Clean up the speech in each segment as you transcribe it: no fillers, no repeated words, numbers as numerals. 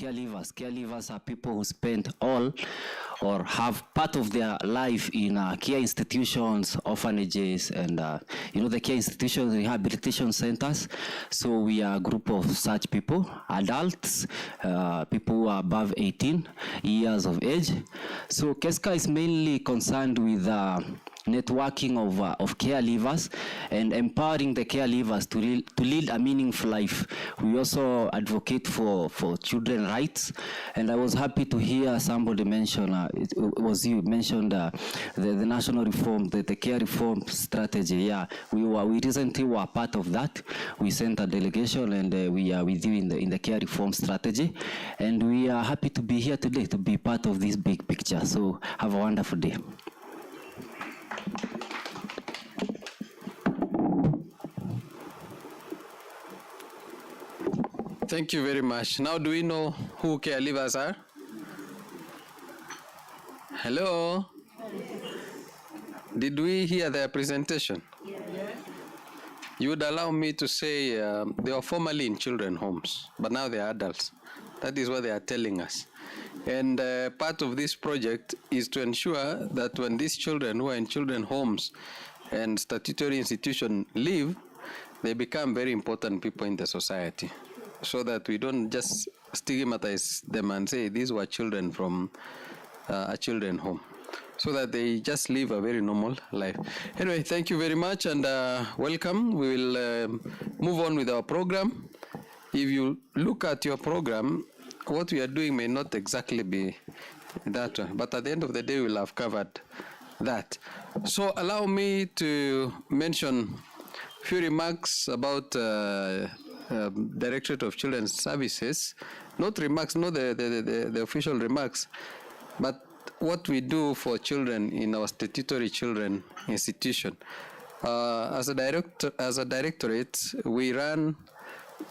caregivers. Caregivers are people who spend all or have part of their life in care institutions, orphanages, and the care institutions, rehabilitation centers. So we are a group of such people, adults, people who are above 18 years of age. So KESCA is mainly concerned with networking of caregivers and empowering the caregivers to lead a meaningful life. We also advocate for children rights, and I was happy to hear somebody mention, it was you mentioned the national reform, the care reform strategy. Yeah, we recently were part of that. We sent a delegation, and we are with you in the care reform strategy, and we are happy to be here today to be part of this big picture. So have a wonderful day. Thank you very much. Now, do we know who caregivers are? Hello? Did we hear their presentation? Yes. You would allow me to say they were formerly in children's homes, but now they are adults. That is what they are telling us. And part of this project is to ensure that when these children who are in children's homes and statutory institutions leave, they become very important people in the society, so that we don't just stigmatize them and say these were children from a children's home, so that they just live a very normal life. Anyway, thank you very much, and welcome. We will move on with our program. If you look at your program, what we are doing may not exactly be that one, but at the end of the day, we'll have covered that. So allow me to mention a few remarks about Directorate of Children's Services. Not remarks, not the official remarks, but what we do for children in our statutory children institution. As a directorate, we run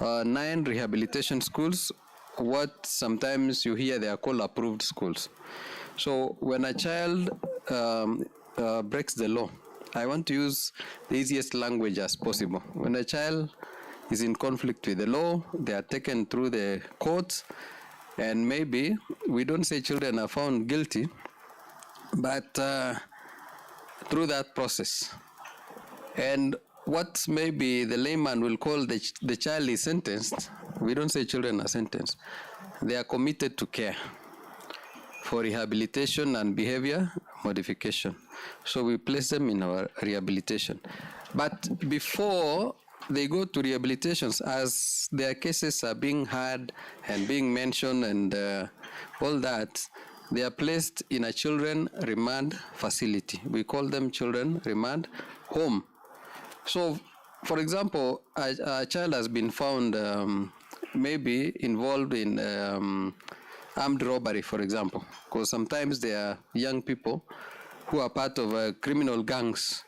9 rehabilitation schools. What sometimes you hear they are called approved schools. So when a child breaks the law, I want to use the easiest language as possible. When a child is in conflict with the law, they are taken through the courts, and maybe we don't say children are found guilty, but through that process. And what maybe the layman will call the child is sentenced, we don't say children are sentenced. They are committed to care for rehabilitation and behavior modification. So we place them in our rehabilitation. But before they go to rehabilitations, as their cases are being heard and being mentioned and all that, they are placed in a children remand facility. We call them children remand home. So, for example, a child has been found maybe involved in armed robbery, for example, because sometimes there are young people who are part of criminal gangs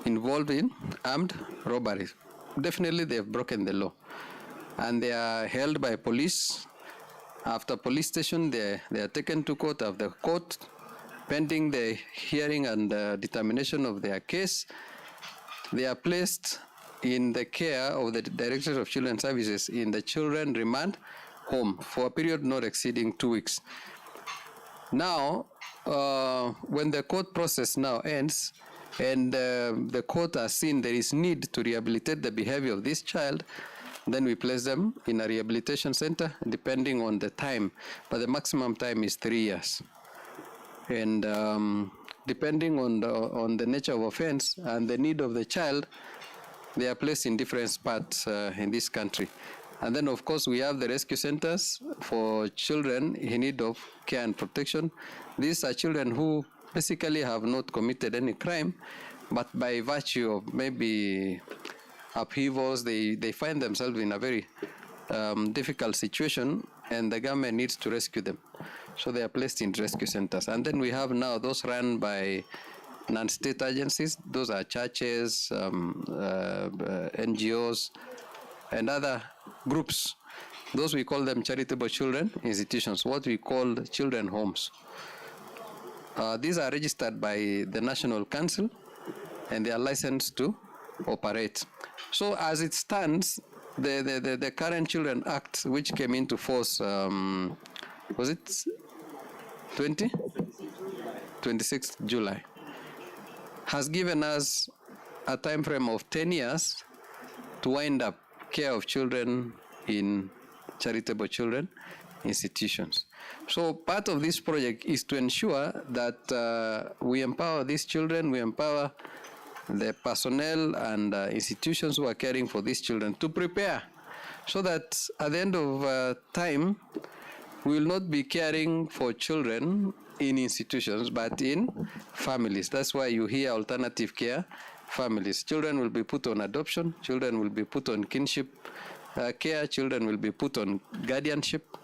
involved in armed robbery. Definitely they have broken the law, and they are held by police. After police station, they are taken to court. After court, pending the hearing and determination of their case, they are placed in the care of the Director of Children's Services in the children remand home for a period not exceeding 2 weeks. Now, when the court process now ends, and the court has seen there is need to rehabilitate the behavior of this child, then we place them in a rehabilitation center depending on the time, but the maximum time is 3 years. And depending on the nature of offense and the need of the child, they are placed in different parts in this country. And then, of course, we have the rescue centers for children in need of care and protection. These are children who basically have not committed any crime, but by virtue of maybe upheavals, they find themselves in a very difficult situation, and the government needs to rescue them. So they are placed in rescue centers. And then we have now those run by non-state agencies. Those are churches, NGOs, and other groups. Those we call them charitable children institutions, what we call children homes. These are registered by the National Council, and they are licensed to operate. So as it stands, the Current Children Act, which came into force, was it 26th July, has given us a time frame of 10 years to wind up care of children in charitable children institutions. So part of this project is to ensure that we empower these children, we empower the personnel and institutions who are caring for these children to prepare so that at the end of time, we will not be caring for children in institutions, but in families. That's why you hear alternative care families. Children will be put on adoption, children will be put on kinship care, children will be put on guardianship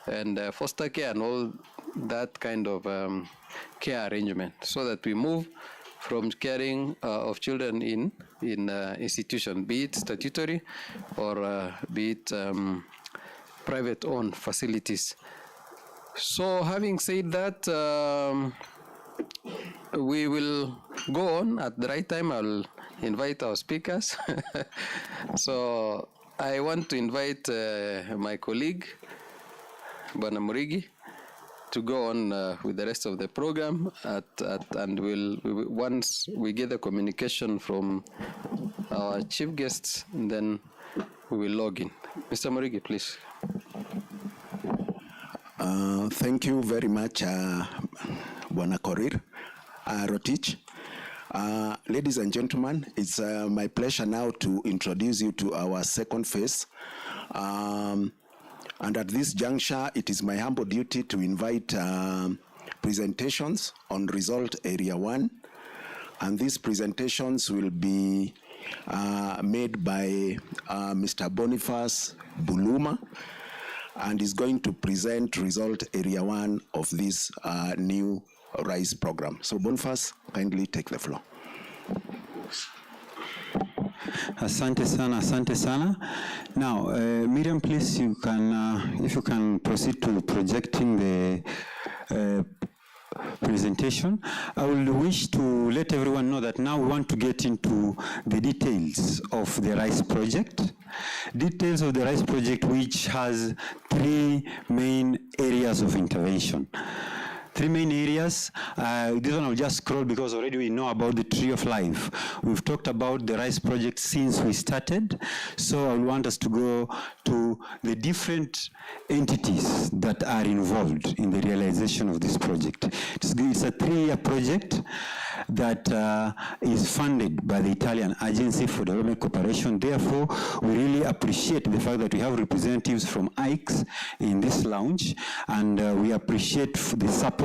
and foster care and all that kind of care arrangement, so that we move from caring of children in institution, be it statutory or be it private-owned facilities. So having said that, we will go on at the right time. I'll invite our speakers. So I want to invite my colleague, Bwana Murigi, to go on with the rest of the program, and once we get the communication from our chief guests, then we will log in. Mr. Murigi, please. Thank you very much, Bwana Korir Rotich. Ladies and gentlemen, it's my pleasure now to introduce you to our second phase. And at this juncture, it is my humble duty to invite presentations on Result Area 1. And these presentations will be made by Mr. Boniface Buluma, and is going to present Result Area 1 of this new RISE program. So Boniface, kindly take the floor. Asante sana, asante sana. Now, Miriam, please, you can, if you can proceed to projecting the presentation. I will wish to let everyone know that now we want to get into the details of the RISE project. Details of the RISE project, which has three main areas of intervention. Three main areas. This one I'll just scroll because already we know about the Tree of Life. We've talked about the RISE project since we started. So I want us to go to the different entities that are involved in the realization of this project. It's a 3-year project that is funded by the Italian Agency for Development Cooperation. Therefore, we really appreciate the fact that we have representatives from ICE in this lounge, and we appreciate the support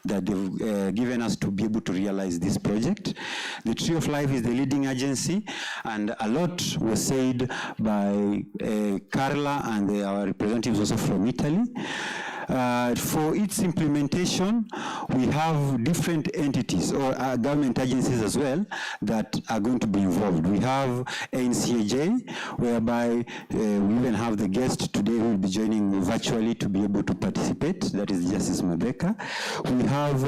that they've given us to be able to realize this project. The Tree of Life is the leading agency, and a lot was said by Carla and our representatives also from Italy. For its implementation, we have different entities or government agencies as well that are going to be involved. We have NCAJ, whereby we even have the guest today who will be joining virtually to be able to participate. That is Justice Mabeka. We have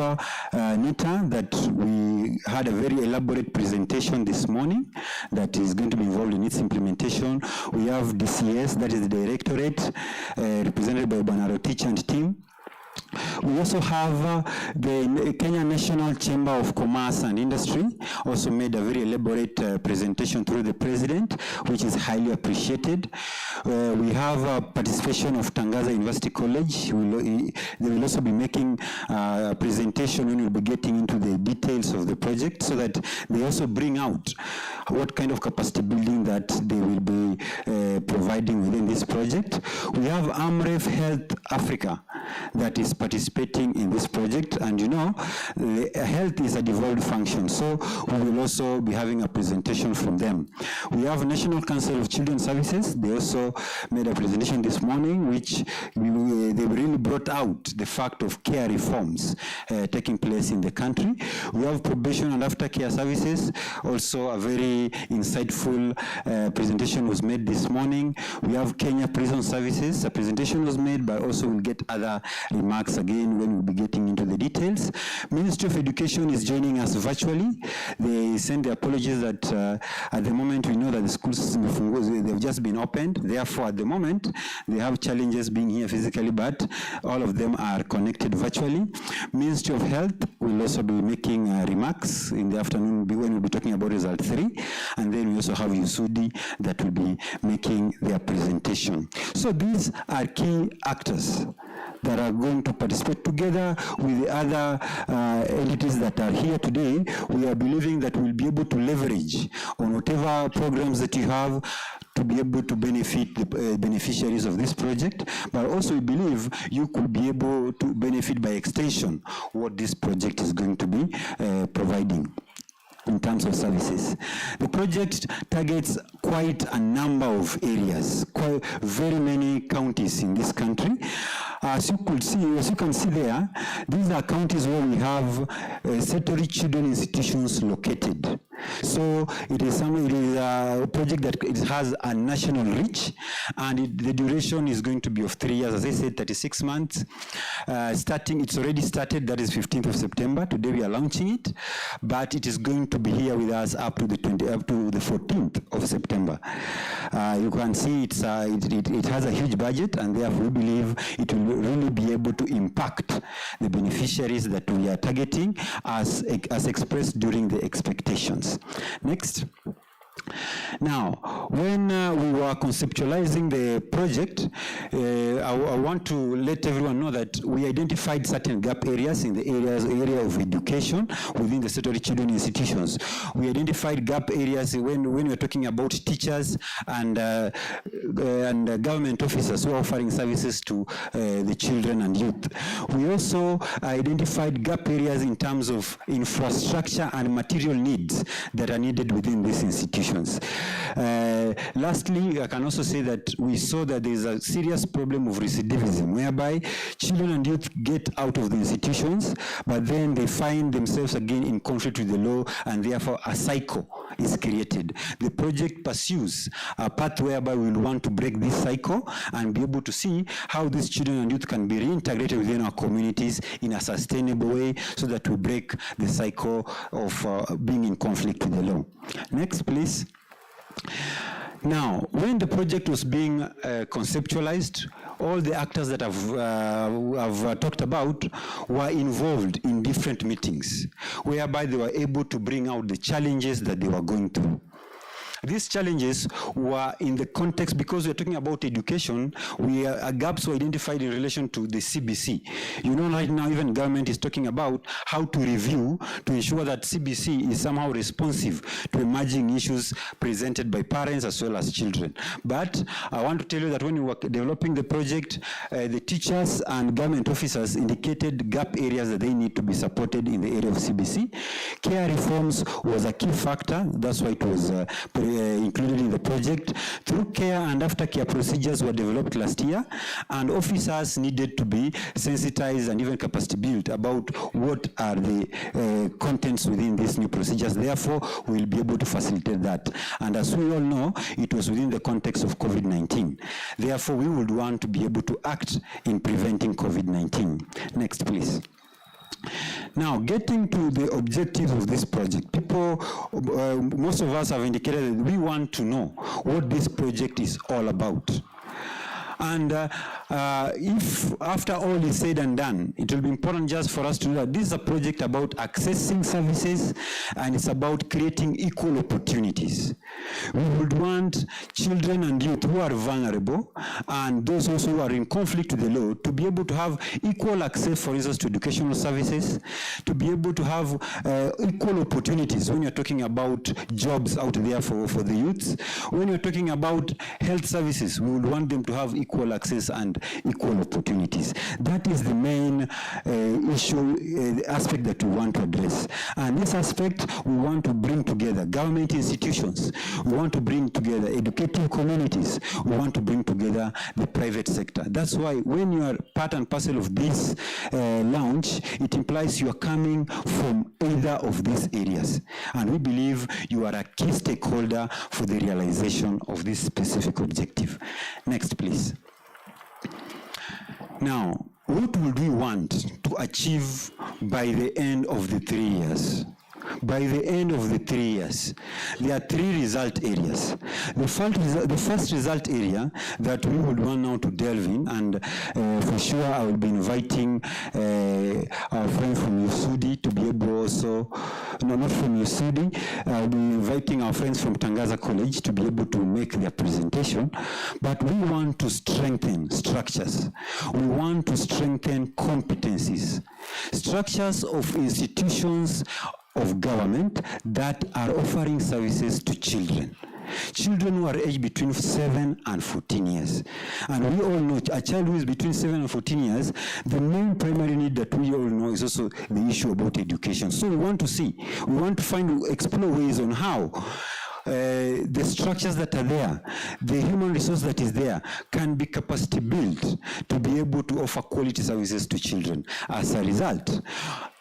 NITA, that we had a very elaborate presentation this morning that is going to be involved in its implementation. We have DCS, that is the Directorate, represented by Bwana Rotich and team. We also have the Kenya National Chamber of Commerce and Industry, also made a very elaborate presentation through the President, which is highly appreciated. We have participation of Tangaza University College. They will also be making a presentation when we'll be getting into the details of the project, so that they also bring out what kind of capacity building that they will be providing within this project. We have AMREF Health Africa that is participating in this project, and you know, health is a devolved function, so we will also be having a presentation from them. We have National Council of Children's Services. They also made a presentation this morning, which they really brought out the fact of care reforms taking place in the country. We have Probation and Aftercare Services. Also a very insightful presentation was made this morning. We have Kenya Prison Services. A presentation was made, but also we'll get other remarks remarks again when we'll be getting into the details. Ministry of Education is joining us virtually. They send their apologies that at the moment we know that the schools they've just been opened. Therefore, at the moment, they have challenges being here physically, but all of them are connected virtually. Ministry of Health will also be making remarks in the afternoon when we'll be talking about result 3. And then we also have USUDI that will be making their presentation. So these are key actors that are going to participate together with the other entities that are here today. We are believing that we'll be able to leverage on whatever programs that you have to be able to benefit the beneficiaries of this project, but also we believe you could be able to benefit by extension what this project is going to be providing in terms of services. The project targets quite a number of areas, quite very many counties in this country. As you can see there, these are counties where we have statutory children institutions located. So it is a project that it has a national reach, and the duration is going to be of 3 years. As I said, 36 months. It's already started. That is 15th of September. Today we are launching it, but it is going to be here with us up to the 14th of September. You can see it has a huge budget, and therefore we believe it will really be able to impact the beneficiaries that we are targeting as expressed during the expectations. Next. Now, when we were conceptualizing the project, I want to let everyone know that we identified certain gap areas in the area of education within the statutory children institutions. We identified gap areas when we are talking about teachers and government officers who are offering services to the children and youth. We also identified gap areas in terms of infrastructure and material needs that are needed within these institutions. Lastly, I can also say that we saw that there is a serious problem of recidivism, whereby children and youth get out of the institutions, but then they find themselves again in conflict with the law, and therefore a cycle is created. The project pursues a path whereby we will want to break this cycle and be able to see how these children and youth can be reintegrated within our communities in a sustainable way, so that we break the cycle of being in conflict with the law. Next, please. Now, when the project was being conceptualized, all the actors that I've talked about were involved in different meetings, whereby they were able to bring out the challenges that they were going through. These challenges were in the context, because we're talking about education, gaps were identified in relation to the CBC. You know, right now, even government is talking about how to review to ensure that CBC is somehow responsive to emerging issues presented by parents as well as children. But I want to tell you that when we were developing the project, the teachers and government officers indicated gap areas that they need to be supported in the area of CBC. Care reforms was a key factor. That's why it was included in the project. Through care and aftercare procedures were developed last year, and officers needed to be sensitized and even capacity built about what are the contents within these new procedures. Therefore, we'll be able to facilitate that. And as we all know, it was within the context of COVID-19. Therefore, we would want to be able to act in preventing COVID-19. Next, please. Now, getting to the objectives of this project, most of us have indicated that we want to know what this project is all about. And if after all is said and done, it will be important just for us to know that this is a project about accessing services, and it's about creating equal opportunities. We would want children and youth who are vulnerable, and those also who are in conflict with the law, to be able to have equal access, for instance, to educational services, to be able to have equal opportunities when you're talking about jobs out there for the youths. When you're talking about health services, we would want them to have equal access and equal opportunities. That is the main aspect that we want to address. And this aspect, we want to bring together government institutions, we want to bring together educative communities, we want to bring together the private sector. That's why when you are part and parcel of this launch, it implies you are coming from either of these areas. And we believe you are a key stakeholder for the realization of this specific objective. Next, please. Now, what would we want to achieve by the end of the 3 years? By the end of the 3 years, there are 3 result areas. The first result area that we would want now to delve in, and for sure I will be inviting our friend from USUDI to be able also, no, not from USUDI, I'll be inviting our friends from Tangaza College to be able to make their presentation, but we want to strengthen structures. We want to strengthen competencies, structures of institutions of government that are offering services to children. Children who are aged between 7 and 14 years. And we all know a child who is between 7 and 14 years, the main primary need that we all know is also the issue about education. So we want to explore ways on how the structures that are there, the human resource that is there, can be capacity built to be able to offer quality services to children. As a result,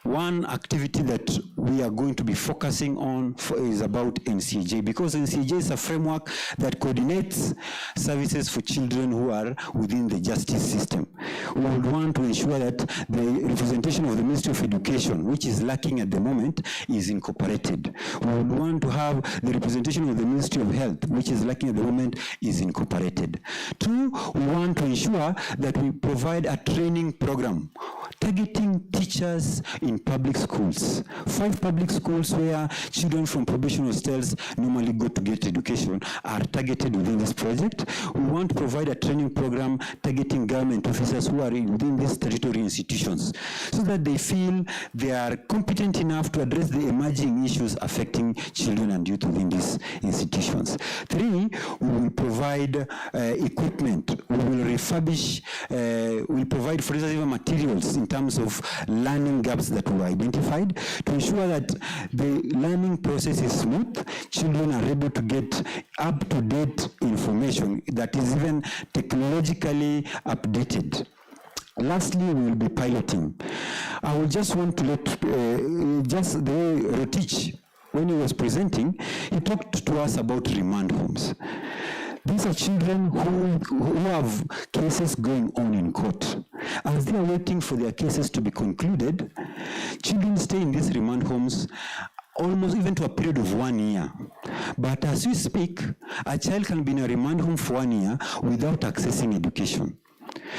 one activity that we are going to be focusing on is about NCJ, because NCJ is a framework that coordinates services for children who are within the justice system. We would want to ensure that the representation of the Ministry of Education, which is lacking at the moment, is incorporated. We would want to have the representation of the Ministry of Health, which is lacking at the moment, is incorporated. 2, we want to ensure that we provide a training program targeting teachers in public schools. 5 public schools where children from probation hostels normally go to get education are targeted within this project. We want to provide a training program targeting government officers who are within these statutory institutions so that they feel they are competent enough to address the emerging issues affecting children and youth within these institutions. 3, we will provide equipment. We will refurbish, we'll provide, for instance, even materials in terms of learning gaps that were identified to ensure that the learning process is smooth, children are able to get up-to-date information that is even technologically updated. Lastly, we will be piloting. I will just want to let, just the way Rotich, when he was presenting, he talked to us about remand homes. These are children who have cases going on in court. As they are waiting for their cases to be concluded, children stay in these remand homes almost even to a period of 1 year. But as we speak, a child can be in a remand home for 1 year without accessing education.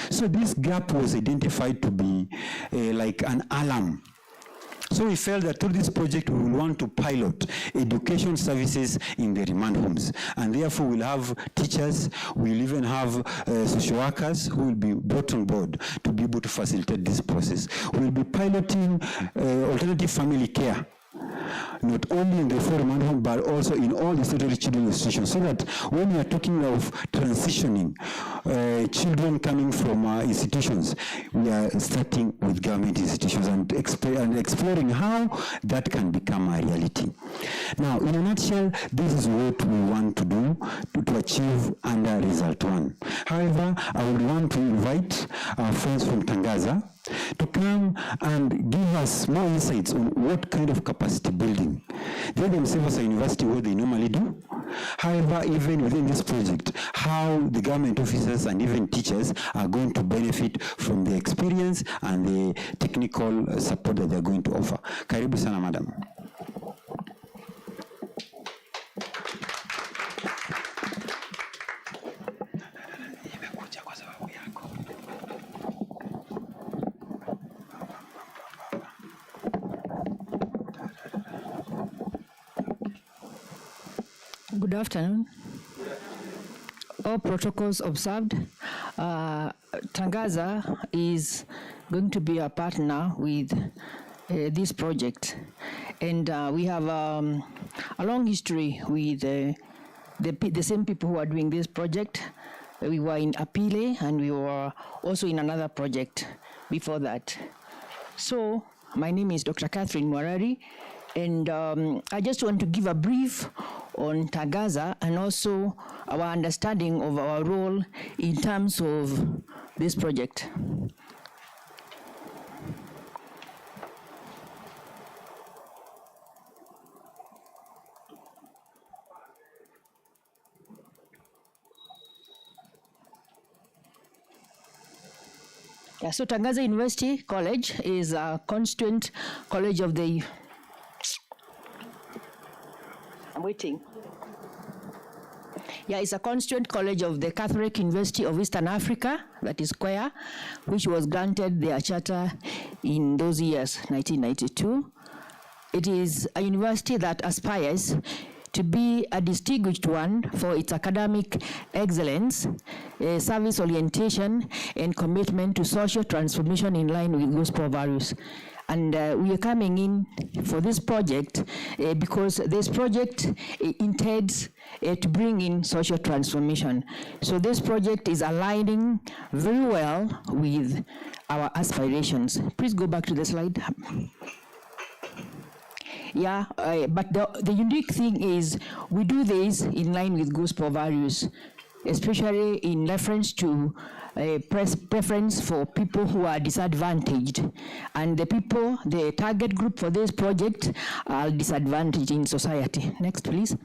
So this gap was identified to be like an alarm. So we felt that through this project, we will want to pilot education services in the remand homes. And therefore, we'll have teachers, we'll even have social workers who will be brought on board to be able to facilitate this process. We'll be piloting alternative family care, not only in the remand home, but also in all the statutory children institutions, so that when we are talking of transitioning children coming from institutions, we are starting with government institutions and exploring how that can become a reality. Now, in a nutshell, this is what we want to do to achieve under Result 1. However, I would want to invite our friends from Tangaza to come and give us more insights on what kind of capacity building. They themselves are university, what they normally do. However, even within this project, how the government officers and even teachers are going to benefit from the experience and the technical support that they're going to offer. Karibu sana, madam. Good afternoon. All protocols observed. Tangaza is going to be a partner with this project, and we have a long history with the same people who are doing this project. We were in Apile, and we were also in another project before that. So my name is Dr. Catherine Mwarari, and I just want to give a brief on Tangaza and also our understanding of our role in terms of this project. Yeah, so Tangaza University College is a constituent college of the... I'm waiting. Yeah, it's a constituent college of the Catholic University of Eastern Africa, that is CUEA, which was granted their charter in those years, 1992. It is a university that aspires to be a distinguished one for its academic excellence, service orientation, and commitment to social transformation in line with gospel values. And we are coming in for this project because this project intends to bring in social transformation. So this project is aligning very well with our aspirations. Please go back to the slide. Yeah, but the unique thing is we do this in line with gospel values, especially in reference to preference for people who are disadvantaged. And the target group for this project are disadvantaged in society. Next, please.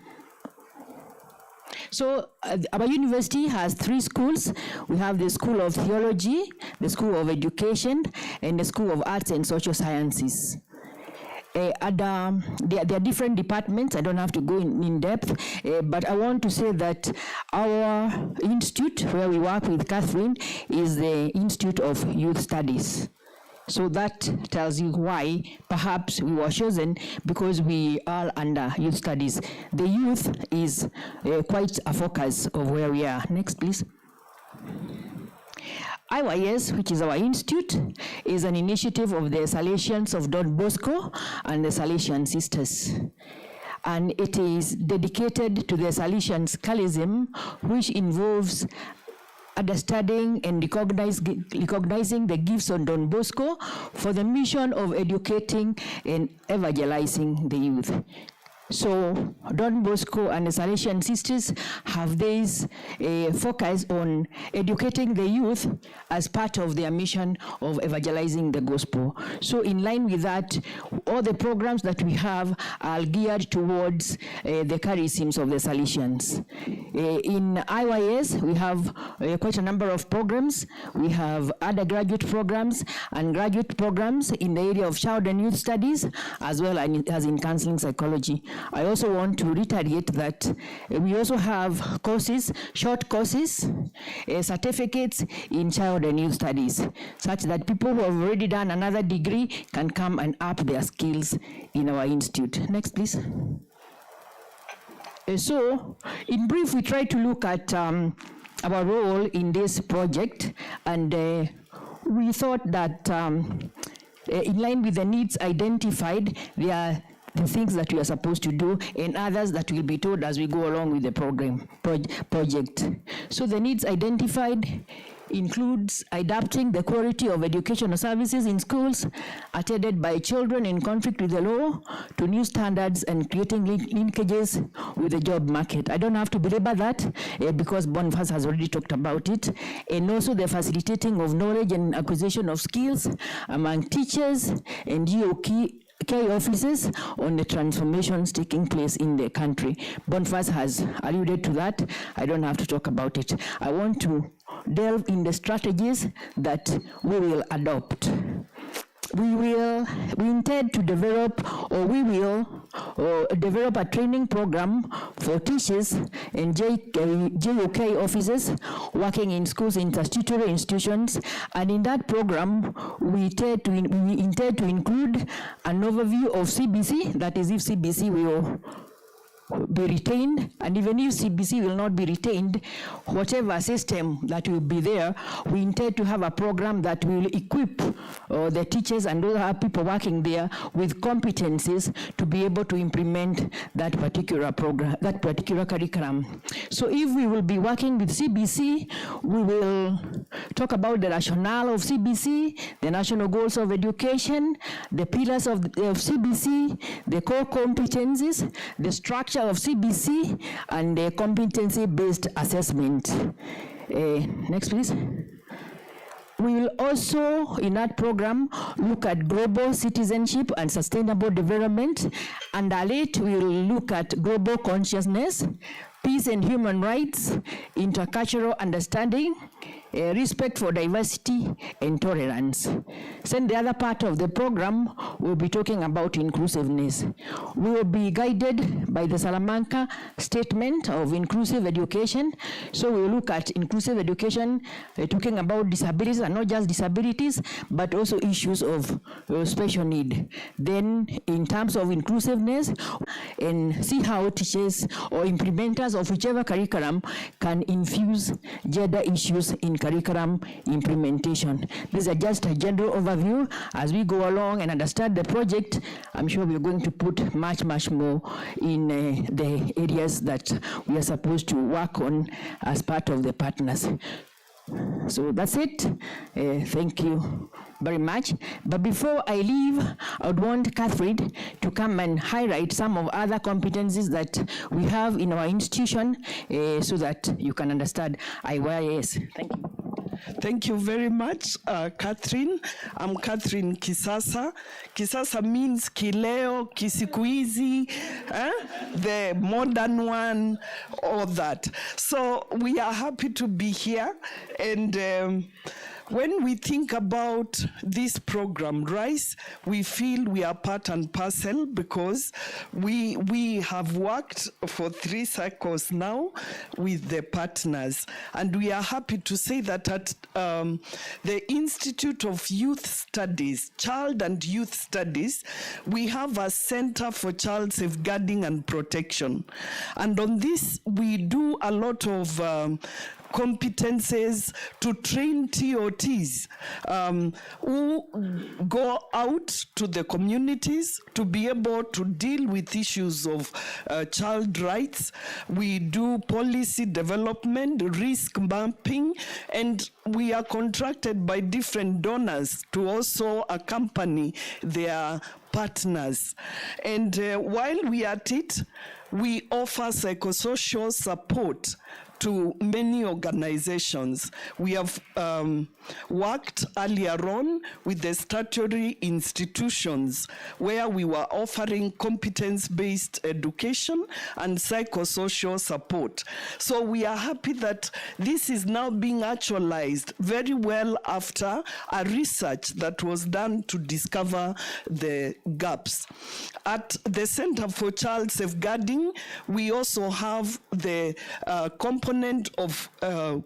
So our university has 3 schools. We have the School of Theology, the School of Education, and the School of Arts and Social Sciences. There are different departments. I don't have to go in depth, but I want to say that our institute, where we work with Catherine, is the Institute of Youth Studies. So that tells you why perhaps we were chosen, because we are under youth studies. The youth is quite a focus of where we are. Next, please. IYS, which is our institute, is an initiative of the Salesians of Don Bosco and the Salesian Sisters. And it is dedicated to the Salesian scholars, which involves understanding and recognizing the gifts of Don Bosco for the mission of educating and evangelizing the youth. So Don Bosco and the Salesian Sisters have this focus on educating the youth as part of their mission of evangelizing the gospel. So in line with that, all the programs that we have are geared towards the charisms of the Salesians. In IYS, we have quite a number of programs. We have undergraduate programs and graduate programs in the area of child and youth studies, as well as in counseling psychology. I also want to reiterate that we also have courses, short courses, certificates in child and youth studies, such that people who have already done another degree can come and up their skills in our institute. Next, please. So, in brief, we try to look at our role in this project, and we thought that in line with the needs identified, there are the things that we are supposed to do and others that will be told as we go along with the project. So the needs identified includes adapting the quality of educational services in schools attended by children in conflict with the law to new standards and creating linkages with the job market. I don't have to belabor that because Boniface has already talked about it. And also the facilitating of knowledge and acquisition of skills among teachers and GOK offices on the transformations taking place in the country. Boniface has alluded to that. I don't have to talk about it. I want to delve in the strategies that we will adopt. We intend to develop a training program for teachers and JOK officers working in schools and statutory institutions, and in that program we intend to include an overview of CBC, that is if CBC will be retained, and even if CBC will not be retained, whatever system that will be there, we intend to have a program that will equip the teachers and other people working there with competencies to be able to implement that particular program, that particular curriculum. So if we will be working with CBC, we will talk about the rationale of CBC, the national goals of education, the pillars of CBC, the core competencies, the structure of CBC, and the competency-based assessment. Next, please. We will also, in that program, look at global citizenship and sustainable development. Under it, we will look at global consciousness, peace and human rights, intercultural understanding, respect for diversity and tolerance. Then the other part of the program will be talking about inclusiveness. We will be guided by the Salamanca Statement of Inclusive Education. So we will look at inclusive education, talking about disabilities, and not just disabilities, but also issues of special need. Then in terms of inclusiveness, and see how teachers or implementers of whichever curriculum can infuse gender issues in curriculum implementation. These are just a general overview. As we go along and understand the project, I'm sure we're going to put much more in the areas that we are supposed to work on as part of the partners. So that's it. Thank you very much. But before I leave, I would want Catherine to come and highlight some of other competencies that we have in our institution so that you can understand IYS. Thank you. Thank you very much, Catherine. I'm Catherine Kisasa. Kisasa means kileo, kisikuizi, the modern one, all that. So we are happy to be here. And when we think about this program, RISE, we feel we are part and parcel because we have worked for 3 cycles now with the partners. And we are happy to say that at the Institute of Youth Studies, Child and Youth Studies, we have a Center for Child Safeguarding and Protection. And on this, we do a lot of competences to train TOTs who go out to the communities to be able to deal with issues of child rights. We do policy development, risk mapping, and we are contracted by different donors to also accompany their partners. And while we are at it, we offer psychosocial support to many organizations. We have worked earlier on with the statutory institutions where we were offering competence-based education and psychosocial support. So we are happy that this is now being actualized very well after a research that was done to discover the gaps. At the Center for Child Safeguarding, we also have the component of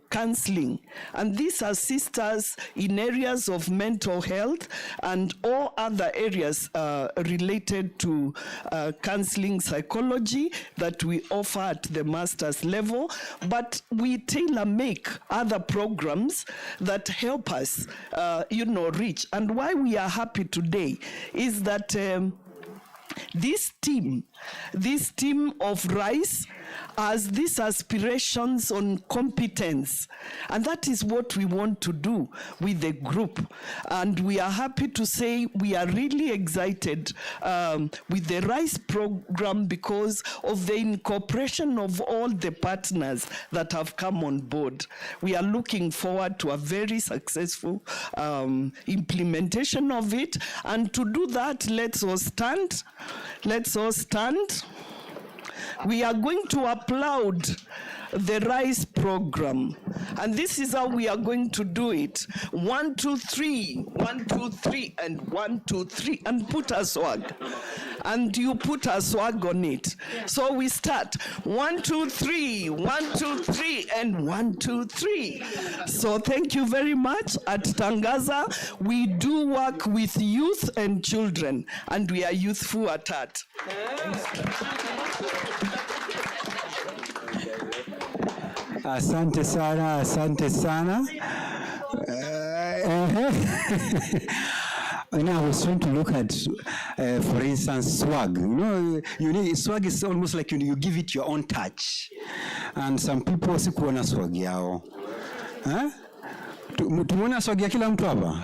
counseling, and this assists us in areas of mental health and all other areas related to counseling psychology that we offer at the master's level, but we tailor-make other programs that help us reach. And why we are happy today is that this team of RISE has these aspirations on competence, and that is what we want to do with the group. And we are happy to say we are really excited with the RISE program because of the incorporation of all the partners that have come on board. We are looking forward to a very successful implementation of it, and to do that, let's all stand. Let's all stand. We are going to applaud the RISE program, and this is how we are going to do it. 1, 2, 3, 1, 2, 3, and 1, 2, 3, and put a swag. And you put a swag on it. So we start 1, 2, 3, 1, 2, 3, and 1, 2, 3. So thank you very much. At Tangaza, we do work with youth and children, and we are youthful at heart. Asante sana, asante sana. Now I was trying to look at, for instance, swag. Swag is almost like you give it your own touch, and some people sikuona swag yao. Tumeona swag ya kila mtu hapa.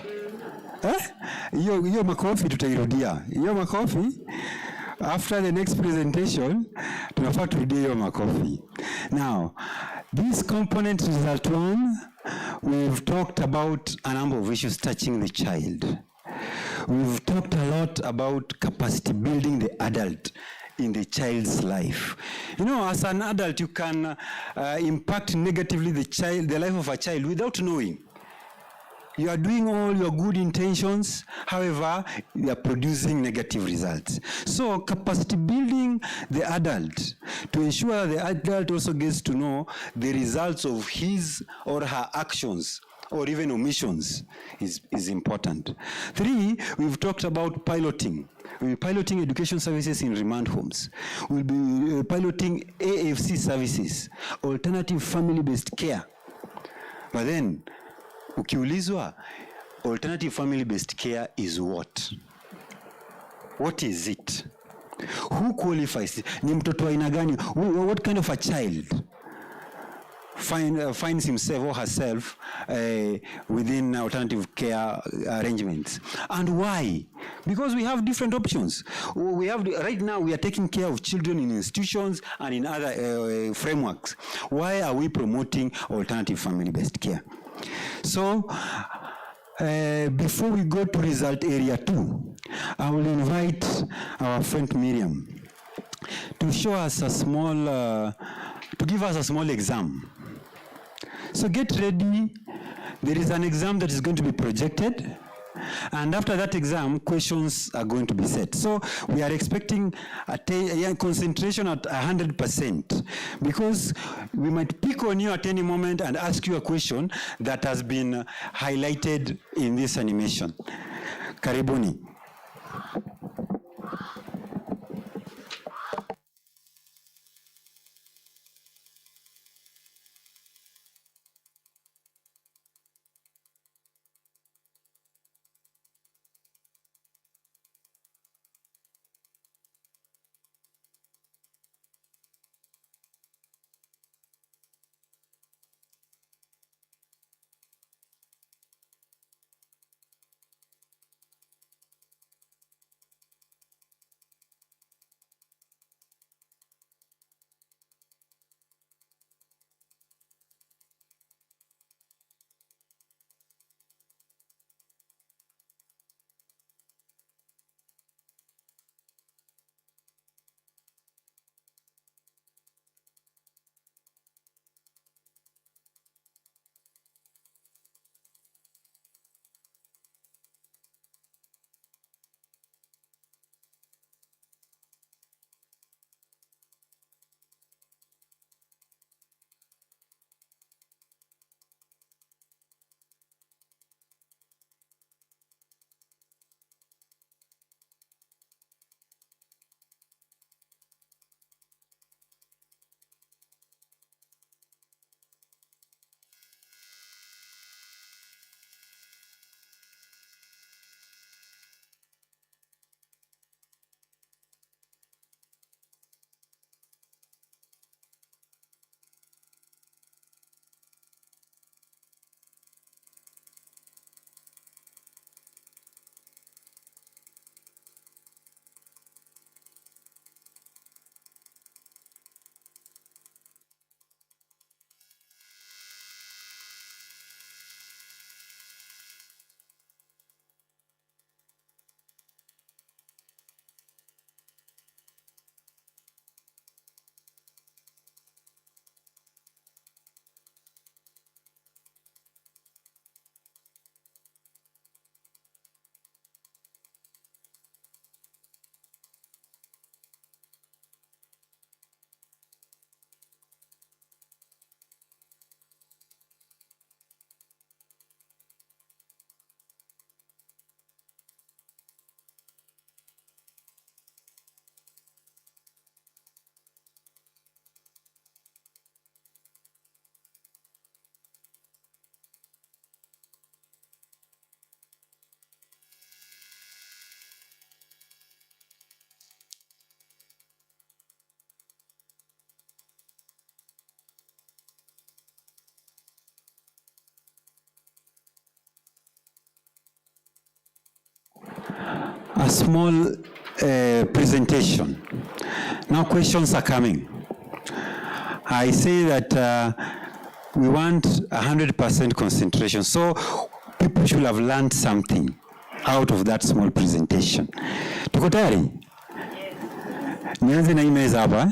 Hiyo makofi tutairudia. Hiyo makofi. After the next presentation, tunafaa turudie hiyo makofi. Now, this component result 1, we've talked about a number of issues touching the child. We've talked a lot about capacity building the adult in the child's life. You know, as an adult, you can impact negatively the life of a child without knowing. You are doing all your good intentions, however, you are producing negative results. So capacity building the adult to ensure the adult also gets to know the results of his or her actions or even omissions is important. 3, we've talked about piloting. We'll be piloting education services in remand homes. We'll be piloting AFC services, alternative family-based care. But then, ukiulizwa, alternative family-based care is what? What is it? Who qualifies? Ni mtoto aina gani? What kind of a child finds himself or herself within alternative care arrangements? And why? Because we have different options. Right now we are taking care of children in institutions and in other frameworks. Why are we promoting alternative family-based care? So, before we go to result area 2, I will invite our friend Miriam to show us a small, to give us a small exam. So get ready. There is an exam that is going to be projected. And after that exam, questions are going to be set. So we are expecting a concentration at 100%, because we might pick on you at any moment and ask you a question that has been highlighted in this animation. Karibuni. A small presentation. Now questions are coming. I say that we want 100% concentration. So people should have learned something out of that small presentation. Tuko tayari? Nianze na hii meza hapa.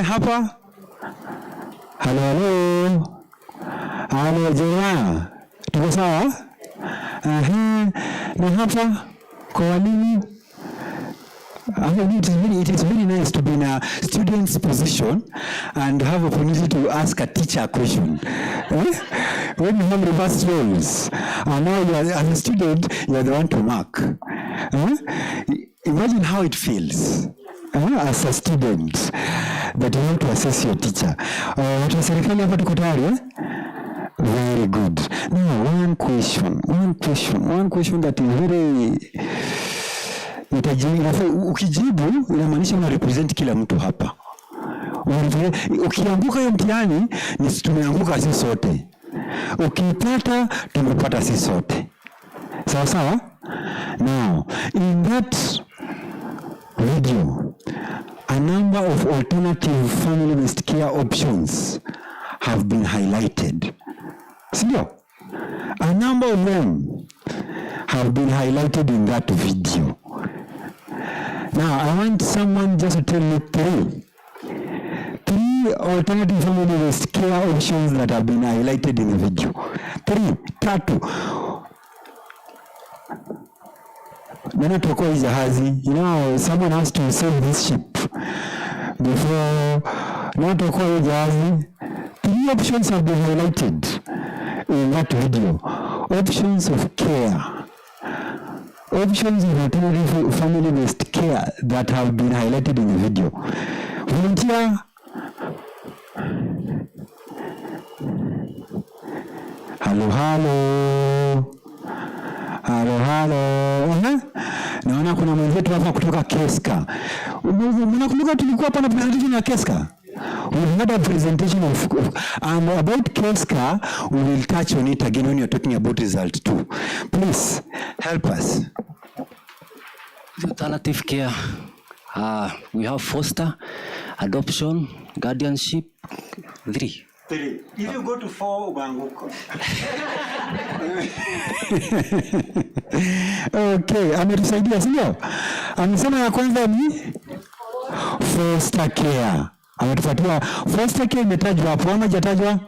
Hapa. Halo. Halo jamaa. Tuko sawa? Na hapa kwa walimu. It is very nice to be in a student's position and have opportunity to ask a teacher a question. When you have reversed roles, and now you are, as a student, you are the one to mark. Imagine how it feels as a student that you want to assess your teacher. Watu wa serikali hapa tuko tayari, Very good. Now, one question that is very ukijibu inamaanisha una represent kila mtu hapa. Ukianguka hiyo mtihani ni tumeanguka sisi sote. Ukipata tumepata sisi sote. Sawa sawa? Now, in that video, a number of alternative family-based care options have been highlighted. Sindio? A number of them have been highlighted in that video. Now, I want someone just to tell me three alternative family-based care options that have been highlighted in the video. 3. Nana tukoa hii jahazi. You know, someone has to sail this ship before. Nana tukoa hii jahazi. 3 options have been highlighted in that video. Options of care. Options of alternative family-based care that have been highlighted in the video. Volunteer. Hello. Naona kuna mwenzetu hapa kutoka Keska. Mnakumbuka tulikuwa hapa na presentation ya Keska? We had a presentation and about Keska. We will touch on it again when you're talking about result 2. Please help us. Alternative care. We have foster, adoption, guardianship. 3. If you go to 4, ubanguko. Okay, ametusaidia sio? Amesema ya kwanza ni foster care. Ametupatia foster care imetajwa hapo ama hajatajwa?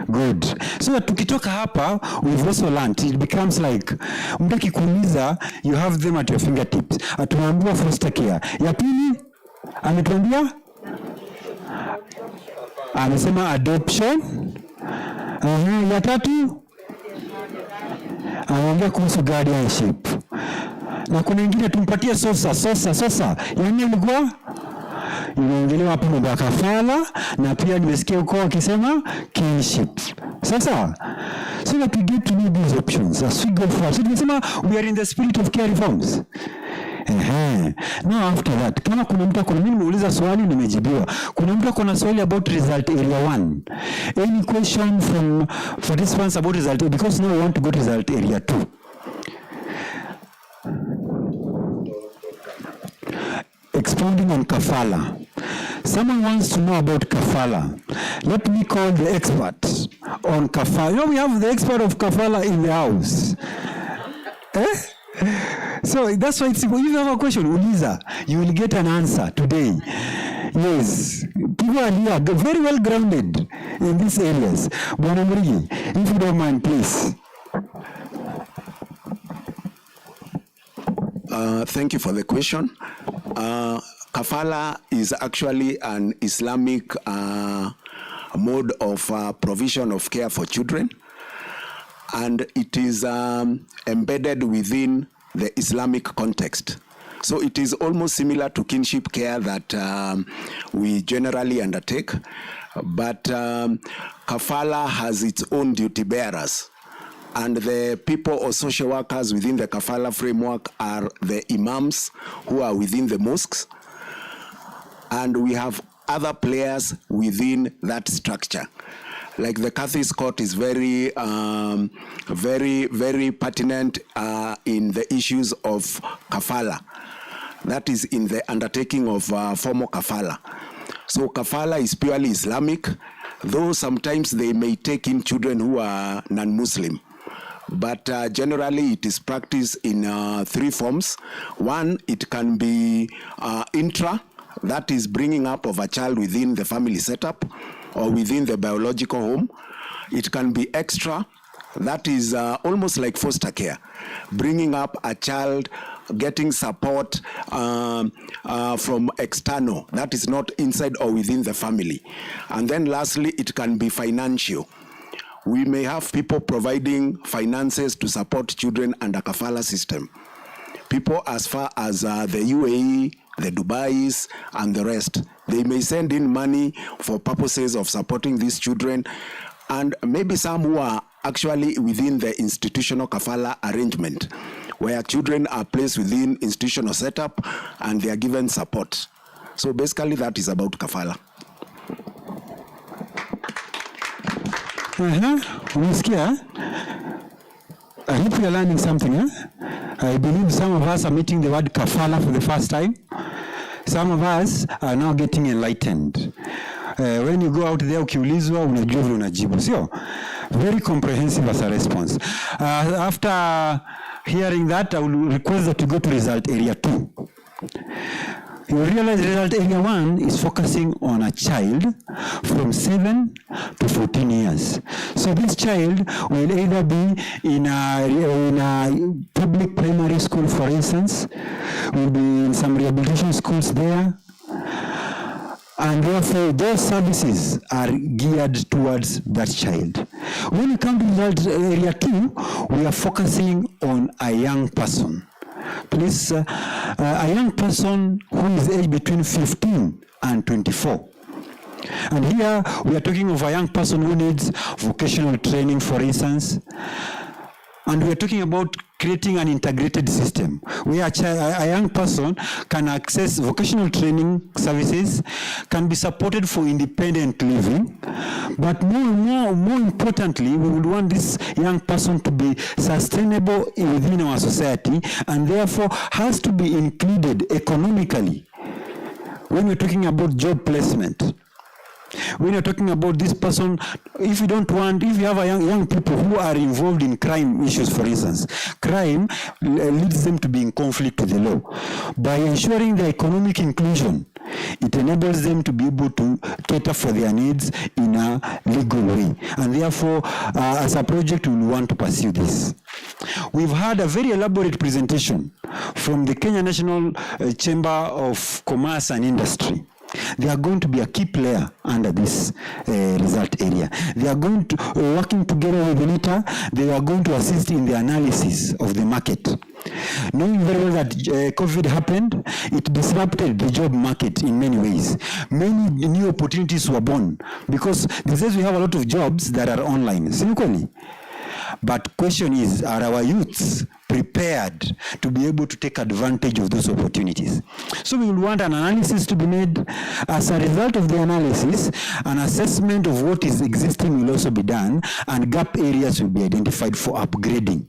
Good. So tukitoka hapa, we've also learned, it becomes like, mtu akikuuliza, you have them at your fingertips. Tunaambiwa foster care. Ya pili, ametuambia? Amesema adoption. Ya tatu, anaongea kuhusu guardianship. Na kuna ingine tumpatie sosa. Yaani ilikuwa inaongelewa hapo mambo ya kafala na pia nimesikia uko wakisema kinship. Sasa, so that we get to know these options as we go forward. So tunasema we are in the spirit of care reforms. Now after that, kama kuna mtu akona, mimi nimeuliza swali nimejibiwa. Kuna mtu akona swali about result area 1. Any question from participants about result, because now we want to go to result area 2. Expounding on kafala. Someone wants to know about kafala. Let me call the expert on kafala. You know, we have the expert of kafala in the house. So that's why it's simple. If you have a question, uliza, you will get an answer today. Yes, people are here, very well grounded in these areas. Bwana Murigi, if you don't mind, please. Thank you for the question. Kafala is actually an Islamic mode of provision of care for children, and it is embedded within the Islamic context. So it is almost similar to kinship care that we generally undertake, but kafala has its own duty bearers. And the people or social workers within the kafala framework are the imams who are within the mosques. And we have other players within that structure. Like the Catholic court is very pertinent in the issues of kafala. That is in the undertaking of formal kafala. So kafala is purely Islamic, though sometimes they may take in children who are non-Muslim. but generally it is practiced in 3 forms. One, it can be intra, that is bringing up of a child within the family setup or within the biological home. It can be extra, that is almost like foster care, bringing up a child, getting support from external, that is not inside or within the family. And then lastly, it can be financial. We may have people providing finances to support children under kafala system. People as far as the UAE, the Dubais, and the rest. They may send in money for purposes of supporting these children, and maybe some who are actually within the institutional kafala arrangement, where children are placed within institutional setup and they are given support. So basically that is about kafala. Umesikia? I hope we are learning something. I believe some of us are meeting the word kafala for the first time. Some of us are now getting enlightened. When you go out there, ukiulizwa unajua vile unajibu, sio? Very comprehensive as a response. After hearing that, I will request that you go to result area 2. You realize result area 1 is focusing on a child from 7 to 14 years. So this child will either be in a public primary school, for instance, will be in some rehabilitation schools there, and therefore those services are geared towards that child. When you come to result area 2, we are focusing on a young person. Please, a young person who is aged between 15 and 24. And here we are talking of a young person who needs vocational training, for instance. And we are talking about creating an integrated system where a young person can access vocational training services, can be supported for independent living, but more importantly, we would want this young person to be sustainable within our society and therefore has to be included economically. When we're talking about job placement, when you're talking about this person, if you have a young people who are involved in crime issues, for instance, crime leads them to be in conflict with the law. By ensuring their economic inclusion, it enables them to be able to cater for their needs in a legal way. And therefore, as a project, we want to pursue this. We've had a very elaborate presentation from the Kenya National Chamber of Commerce and Industry. They are going to be a key player under this result area. They are going to, working together with UNITA, they are going to assist in the analysis of the market. Knowing very well that COVID happened, it disrupted the job market in many ways. Many new opportunities were born because these days we have a lot of jobs that are online. Simply. But question is, are our youths prepared to be able to take advantage of those opportunities? So we will want an analysis to be made. As a result of the analysis, an assessment of what is existing will also be done, and gap areas will be identified for upgrading.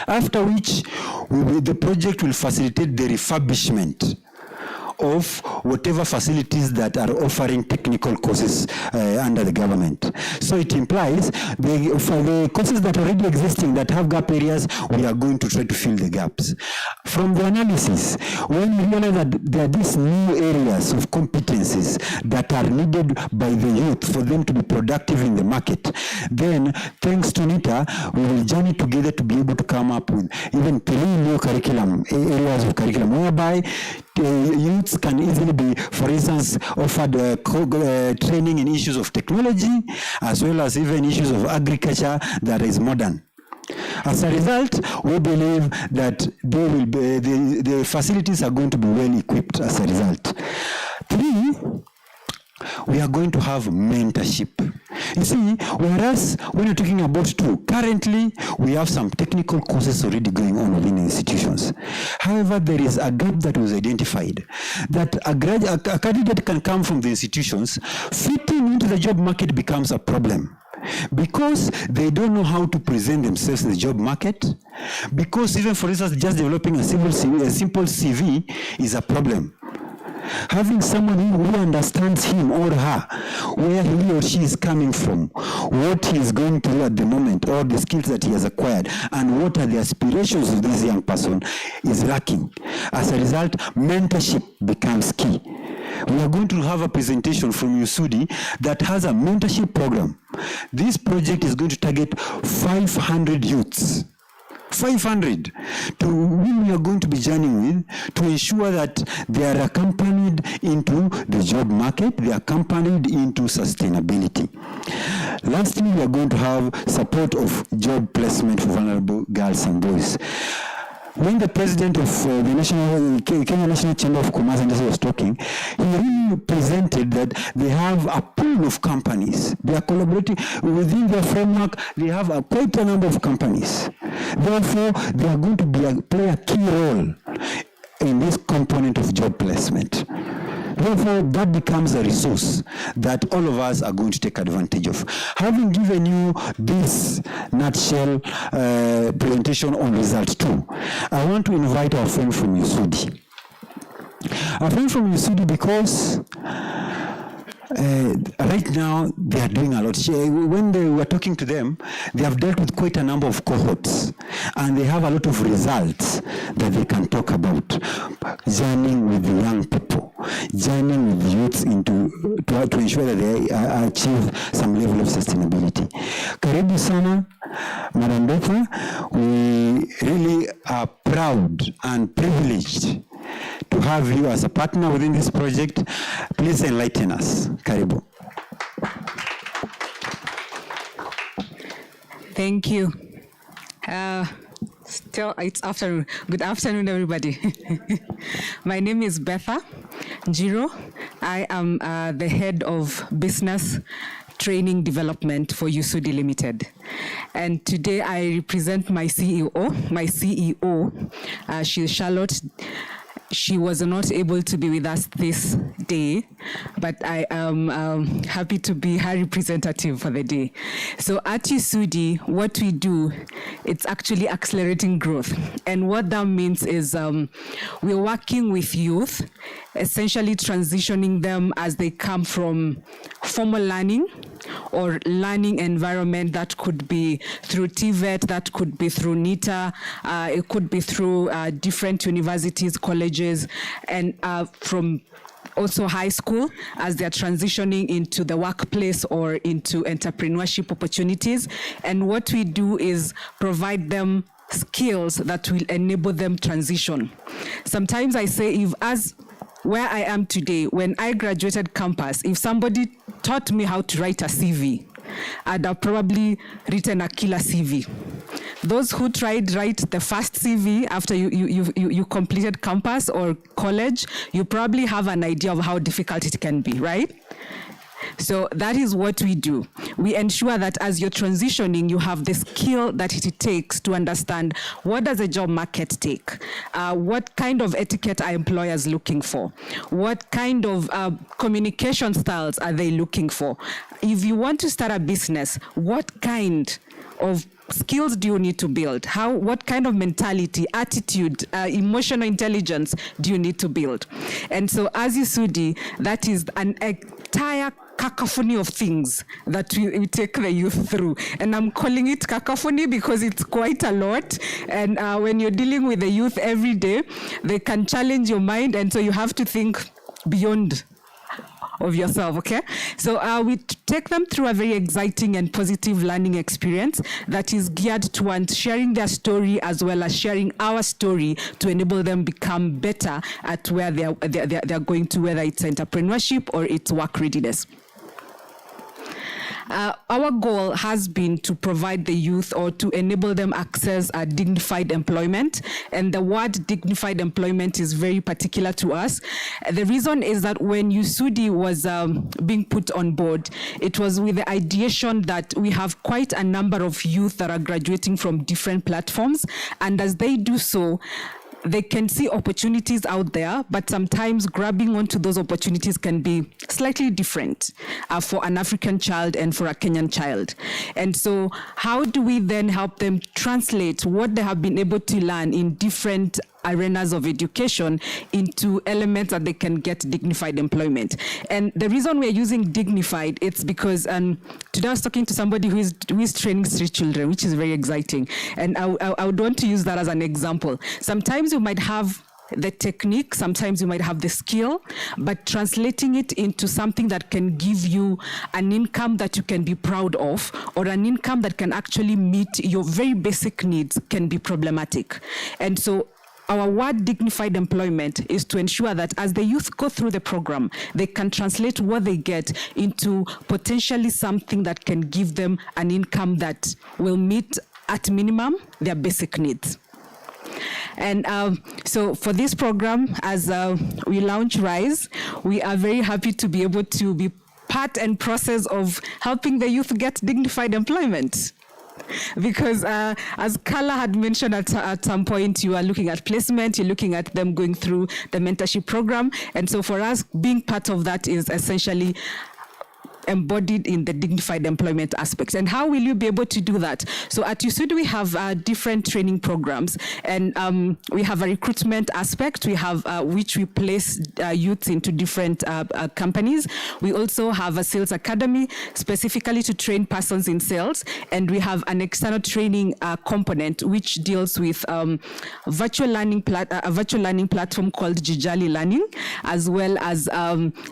After which, the project will facilitate the refurbishment of whatever facilities that are offering technical courses under the government. So it implies for the courses that are already existing that have gap areas, we are going to try to fill the gaps. From the analysis, when we realize that there are these new areas of competencies that are needed by the youth for them to be productive in the market, then thanks to NITA, we will journey together to be able to come up with even 3 new curriculum, areas of curriculum, whereby youths can easily be, for instance, offered training in issues of technology, as well as even issues of agriculture that is modern. As a result, we believe that they will be, the facilities are going to be well equipped as a result. 3, we are going to have mentorship. You see, whereas when you're talking about 2, currently we have some technical courses already going on within institutions. However, there is a gap that was identified, that a candidate can come from the institutions, fitting into the job market becomes a problem. Because they don't know how to present themselves in the job market, because even, for instance, just developing a simple CV is a problem. Having someone who understands him or her, where he or she is coming from, what he is going through at the moment, or the skills that he has acquired, and what are the aspirations of this young person is lacking. As a result, mentorship becomes key. We are going to have a presentation from USUDI that has a mentorship program. This project is going to target 500 youths. 500 to whom we are going to be journeying with to ensure that they are accompanied into the job market, they are accompanied into sustainability. Lastly, we are going to have support of job placement for vulnerable girls and boys. When the president of the Kenya National Chamber of Commerce and Industry was talking, he really presented that they have a pool of companies. They are collaborating within their framework. They have quite a number of companies. Therefore, they are going to play a key role in this component of job placement. Therefore, that becomes a resource that all of us are going to take advantage of. Having given you this nutshell presentation on result 2, I want to invite our friend from USUDI. Our friend from USUDI, because right now they are doing a lot. When they were talking to them, they have dealt with quite a number of cohorts, and they have a lot of results that they can talk about. Journeying with the young people, journeying with the youths to ensure that they achieve some level of sustainability. Karibu sana, Madam Betha. We really are proud and privileged to have you as a partner within this project. Please enlighten us. Karibu. Thank you. Still, it's afternoon. Good afternoon, everybody. My name is Betha Njiro. I am the head of business training development for USUDI Limited. And today I represent my CEO. My CEO, she's Charlotte. She was not able to be with us this day, but I am happy to be her representative for the day. So at USUDI, what we do, it's actually accelerating growth. And what that means is we're working with youth, essentially transitioning them as they come from formal learning or learning environment. That could be through TVET, that could be through NITA, it could be through different universities, colleges, and from also high school as they're transitioning into the workplace or into entrepreneurship opportunities. And what we do is provide them skills that will enable them transition. Sometimes I say, if as where I am today, when I graduated campus, if somebody taught me how to write a CV, I'd have probably written a killer CV. Those who tried write the first CV after you completed campus or college, you probably have an idea of how difficult it can be, right? So that is what we do. We ensure that as you're transitioning, you have the skill that it takes to understand what does a job market take, what kind of etiquette are employers looking for, what kind of communication styles are they looking for. If you want to start a business, what kind of skills do you need to build? What kind of mentality, attitude, emotional intelligence do you need to build? And so as USUDI, that is an entire cacophony of things that we take the youth through. And I'm calling it cacophony because it's quite a lot. And when you're dealing with the youth every day, they can challenge your mind. And so you have to think beyond of yourself, okay? So we take them through a very exciting and positive learning experience that is geared towards sharing their story as well as sharing our story to enable them become better at where they're going to, whether it's entrepreneurship or it's work readiness. Our goal has been to provide the youth or to enable them access dignified employment. And the word dignified employment is very particular to us. The reason is that when USUDI was being put on board, it was with the ideation that we have quite a number of youth that are graduating from different platforms. And as they do so, they can see opportunities out there, but sometimes grabbing onto those opportunities can be slightly different for an African child and for a Kenyan child. And so how do we then help them translate what they have been able to learn in different arenas of education into elements that they can get dignified employment. And the reason we're using dignified, it's because today I was talking to somebody who is training street children, which is very exciting. And I would want to use that as an example. Sometimes you might have the technique, sometimes you might have the skill, but translating it into something that can give you an income that you can be proud of, or an income that can actually meet your very basic needs, can be problematic. And so our word dignified employment is to ensure that as the youth go through the program, they can translate what they get into potentially something that can give them an income that will meet at minimum their basic needs. And so for this program, as we launch RISE, we are very happy to be able to be part and process of helping the youth get dignified employment. Because as Carla had mentioned at some point, you are looking at placement, you're looking at them going through the mentorship program. And so for us, being part of that is essentially embodied in the dignified employment aspects. And how will you be able to do that? So at USUD, we have different training programs, and we have a recruitment aspect. We have which we place youths into different companies. We also have a sales academy specifically to train persons in sales, and we have an external training component which deals with a virtual learning platform called Jijali Learning, as well as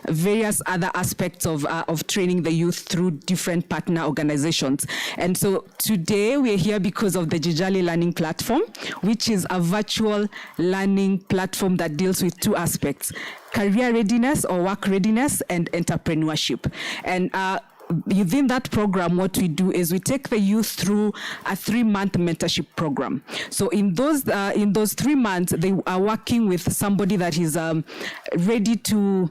various other aspects of training the youth through different partner organizations. And so today we're here because of the Jijali Learning Platform, which is a virtual learning platform that deals with two aspects: career readiness or work readiness and entrepreneurship. And within that program, what we do is we take the youth through a 3-month mentorship program. So in those 3 months, they are working with somebody that is ready to,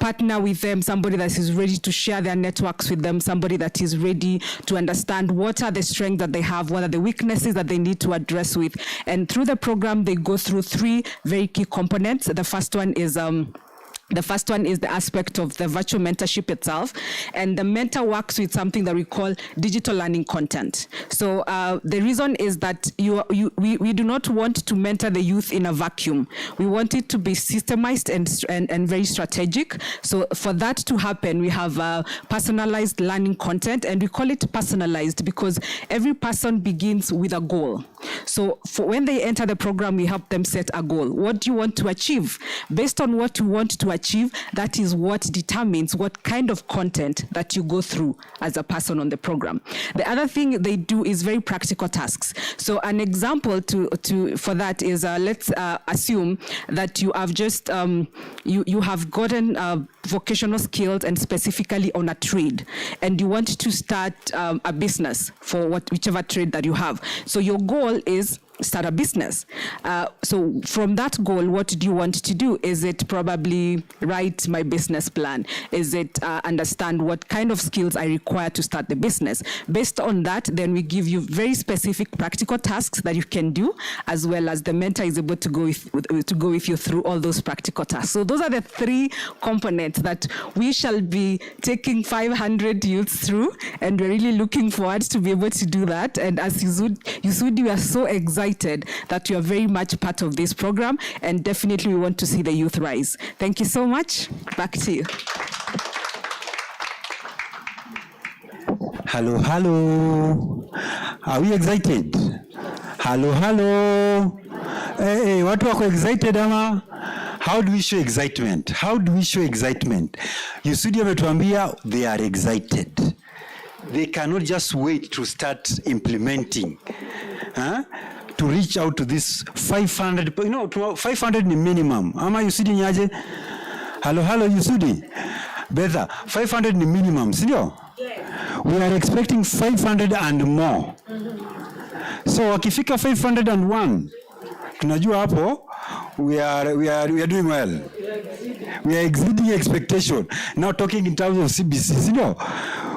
partner with them, somebody that is ready to share their networks with them, somebody that is ready to understand what are the strengths that they have, what are the weaknesses that they need to address with. And through the program, they go through 3 very key components. The first one is the aspect of the virtual mentorship itself, and the mentor works with something that we call digital learning content. So the reason is that we do not want to mentor the youth in a vacuum. We want it to be systemized and very strategic. So for that to happen, we have personalized learning content, and we call it personalized because every person begins with a goal. So for when they enter the program, we help them set a goal. What do you want to achieve? Based on what you want to achieve, that is what determines what kind of content that you go through as a person on the program. The other thing they do is very practical tasks. So an example for that is let's assume that you have just you have gotten vocational skills and specifically on a trade, and you want to start a business for whichever trade that you have. So your goal is start a business. So from that goal, what do you want to do? Is it probably write my business plan? Is it understand what kind of skills I require to start the business? Based on that, then we give you very specific practical tasks that you can do, as well as the mentor is able to go with you through all those practical tasks. So those are the 3 components that we shall be taking 500 youths through, and we're really looking forward to be able to do that. And as USUD, we are so excited that you are very much part of this program, and definitely we want to see the youth rise. Thank you so much. Back to you. Hello. Are we excited? Hello. Hey, watu wako excited ama? How do we show excitement? USUD wametuambia they are excited. They cannot just wait to start implementing. To reach out to this 500, 500 ni minimum. Ama USUD nyaje? Hello, USUD. Betha, 500 ni minimum, sindio? Yes. We are expecting 500 and more. So wakifika 501, tunajua hapo, we are doing well. We are exceeding expectation. Now talking in terms of CBC, sindio?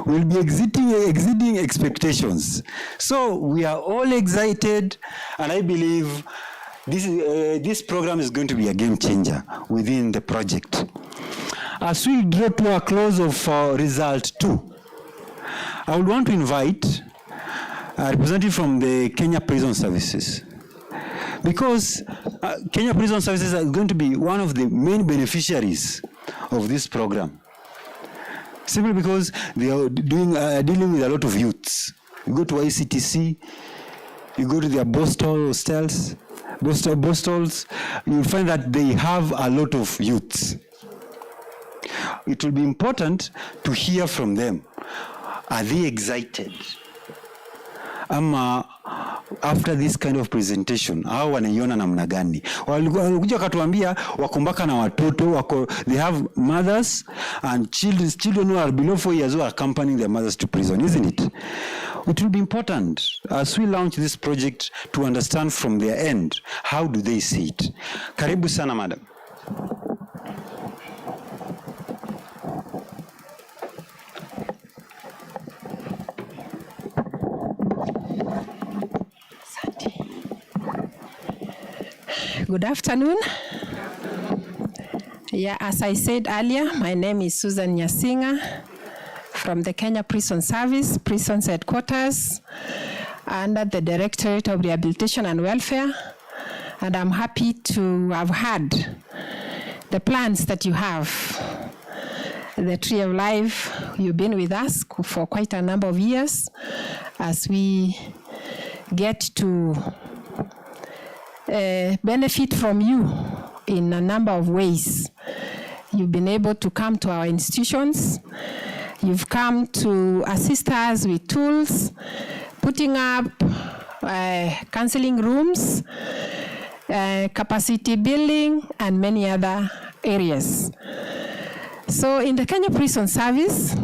We'll be exceeding expectations. So we are all excited, and I believe this program is going to be a game changer within the project. As we draw to a close of result 2, I would want to invite a representative from the Kenya Prison Services. because Kenya Prison Services are going to be one of the main beneficiaries of this program. Simply because they are dealing with a lot of youths. You go to ICTC, you go to their Boston hostels, you'll find that they have a lot of youths. It will be important to hear from them. Are they excited? After this kind of presentation, hao wanaiona namna gani? Walikuja wakatuambia wako mpaka na watoto, they have mothers and children who are below 4 years who are accompanying their mothers to prison, isn't it? It will be important as we launch this project to understand from their end, how do they see it? Karibu sana, madam. Good afternoon. Yeah, as I said earlier, my name is Susan Nyasinga from the Kenya Prison Service, Prisons Headquarters, under the Directorate of Rehabilitation and Welfare. And I'm happy to have heard the plans that you have. The Tree of Life, you've been with us for quite a number of years as we get to benefit from you in a number of ways. You've been able to come to our institutions. You've come to assist us with tools, putting up counseling rooms, capacity building, and many other areas. So in the Kenya Prison Service,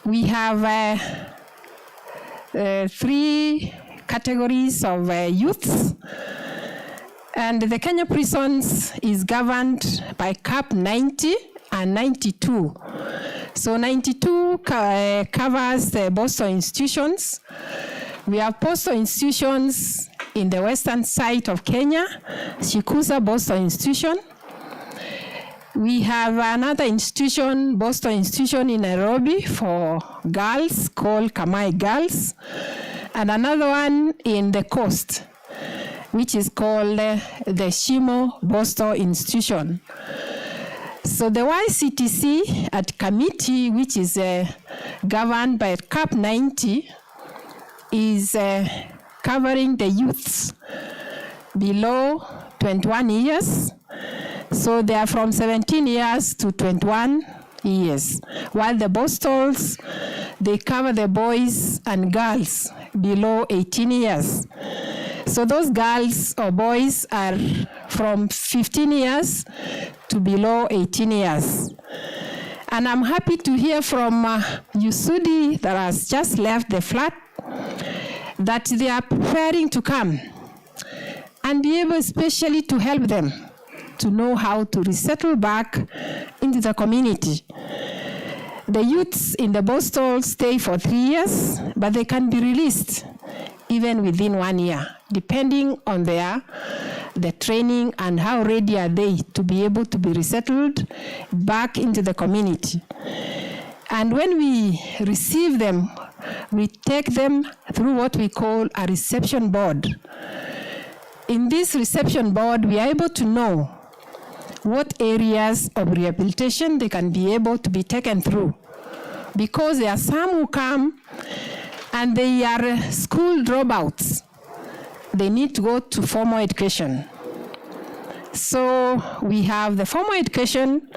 we have 3 categories of youths, and the Kenya Prisons is governed by CAP 90 and 92. So 92 covers the Boston institutions. We have postal institutions in the western side of Kenya, Shikusa Boston Institution. We have another institution, Boston Institution in Nairobi for girls called Kamai Girls, and another one in the coast, which is called the Shimo Boston Institution. So the YCTC at Kamiti, which is governed by CAP 90, is covering the youths below 21 years. So they are from 17 years to 21 years. While the Bostons, they cover the boys and girls below 18 years. So those girls or boys are from 15 years to below 18 years. And I'm happy to hear from Yusudi that has just left the flat that they are preparing to come and be able especially to help them to know how to resettle back into the community. The youths in the Boston stay for 3 years, but they can be released even within 1 year, depending on the training and how ready are they to be able to be resettled back into the community. And when we receive them, we take them through what we call a reception board. In this reception board, we are able to know what areas of rehabilitation they can be able to be taken through. Because there are some who come and they are school dropouts. They need to go to formal education. So we have the formal education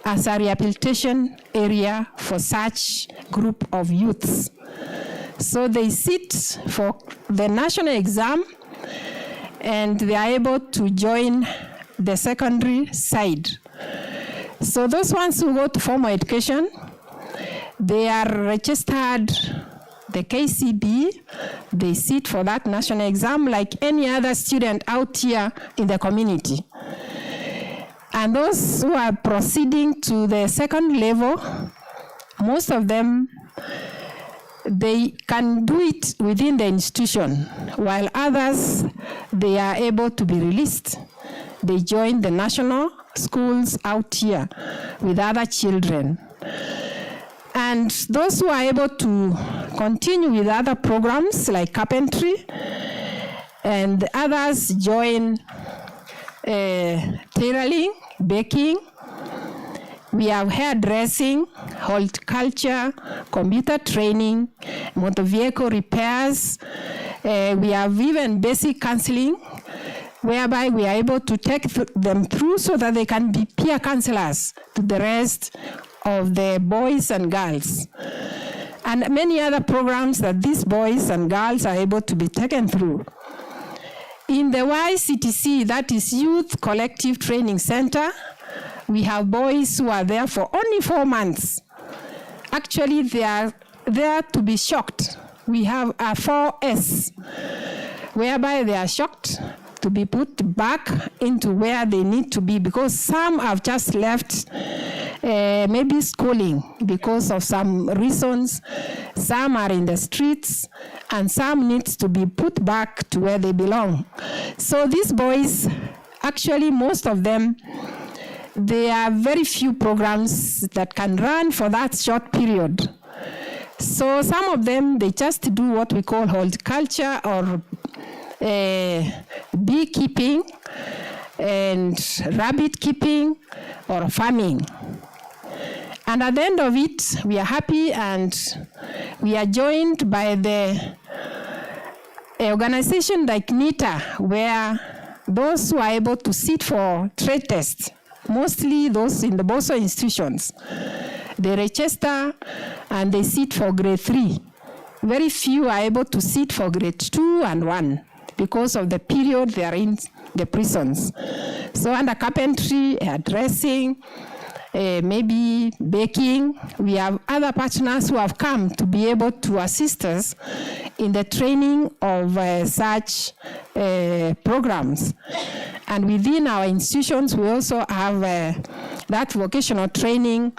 as a rehabilitation area for such group of youths. So they sit for the national exam and they are able to join the secondary side. So those ones who go to formal education, they are registered, the KCB, they sit for that national exam like any other student out here in the community. And those who are proceeding to the second level, most of them, they can do it within the institution, while others, they are able to be released. They join the national schools out here with other children. And those who are able to continue with other programs like carpentry, and the others join tailoring, baking. We have hairdressing, horticulture, computer training, motor vehicle repairs. We have even basic counseling, whereby we are able to take them through so that they can be peer counselors to the rest of the boys and girls. And many other programs that these boys and girls are able to be taken through. In the YCTC, that is Youth Collective Training Center, we have boys who are there for only 4 months. Actually, they are there to be shocked. We have a 4S, whereby they are shocked to be put back into where they need to be, because some have just left maybe schooling because of some reasons. Some are in the streets, and some needs to be put back to where they belong. So these boys, actually most of them, there are very few programs that can run for that short period. So some of them, they just do what we call horticulture or beekeeping and rabbit keeping or farming. And at the end of it, we are happy, and we are joined by the organization like NITA, where those who are able to sit for trade tests, mostly those in the BOSO institutions, they register and they sit for grade 3. Very few are able to sit for grade 2 and 1 because of the period they are in the prisons. So under carpentry, hairdressing, maybe baking, we have other partners who have come to be able to assist us in the training of such programs. And within our institutions, we also have that vocational training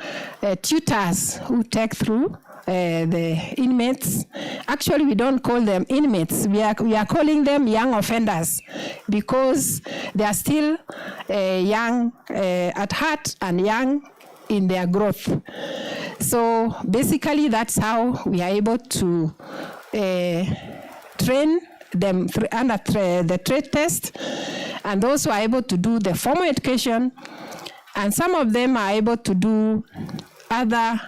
tutors who take through the inmates. Actually, we don't call them inmates. We are calling them young offenders, because they are still young at heart and young in their growth. So basically, that's how we are able to train them under the trade test, and those who are able to do the formal education, and some of them are able to do other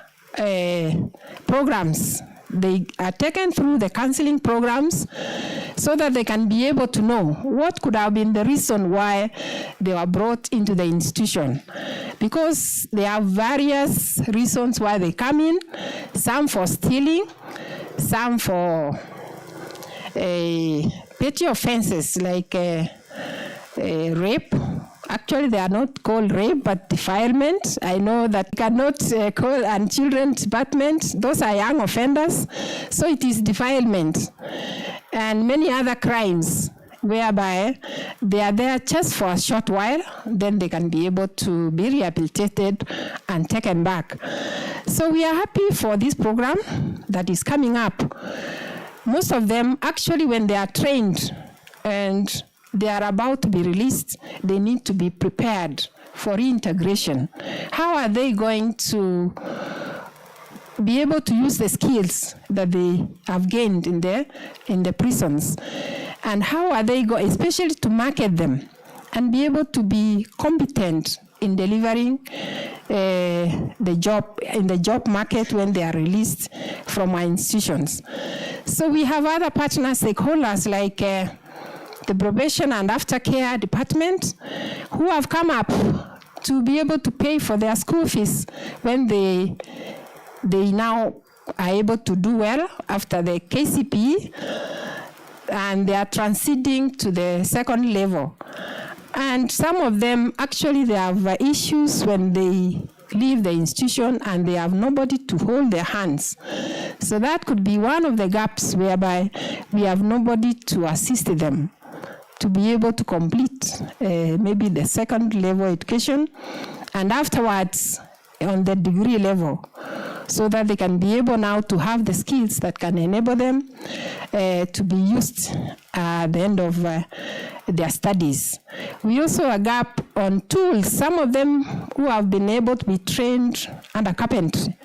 programs. They are taken through the counseling programs so that they can be able to know what could have been the reason why they were brought into the institution. Because there are various reasons why they come in, some for stealing, some for petty offenses like rape. Actually, they are not called rape, but defilement. I know that you cannot call, and children's department, those are young offenders. So it is defilement. And many other crimes whereby they are there just for a short while, then they can be able to be rehabilitated and taken back. So we are happy for this program that is coming up. Most of them, actually, when they are trained and they are about to be released, they need to be prepared for reintegration. How are they going to be able to use the skills that they have gained in the prisons? And how are they going, especially to market them and be able to be competent in delivering the job market when they are released from our institutions? So we have other partner stakeholders like the probation and aftercare department, who have come up to be able to pay for their school fees when they now are able to do well after the KCPE, and they are transiting to the second level. And some of them, actually, they have issues when they leave the institution and they have nobody to hold their hands. So that could be one of the gaps whereby we have nobody to assist them to be able to complete maybe the second level education, and afterwards on the degree level, so that they can be able now to have the skills that can enable them to be used at the end of their studies. We also have a gap on tools. Some of them who have been able to be trained under carpentry,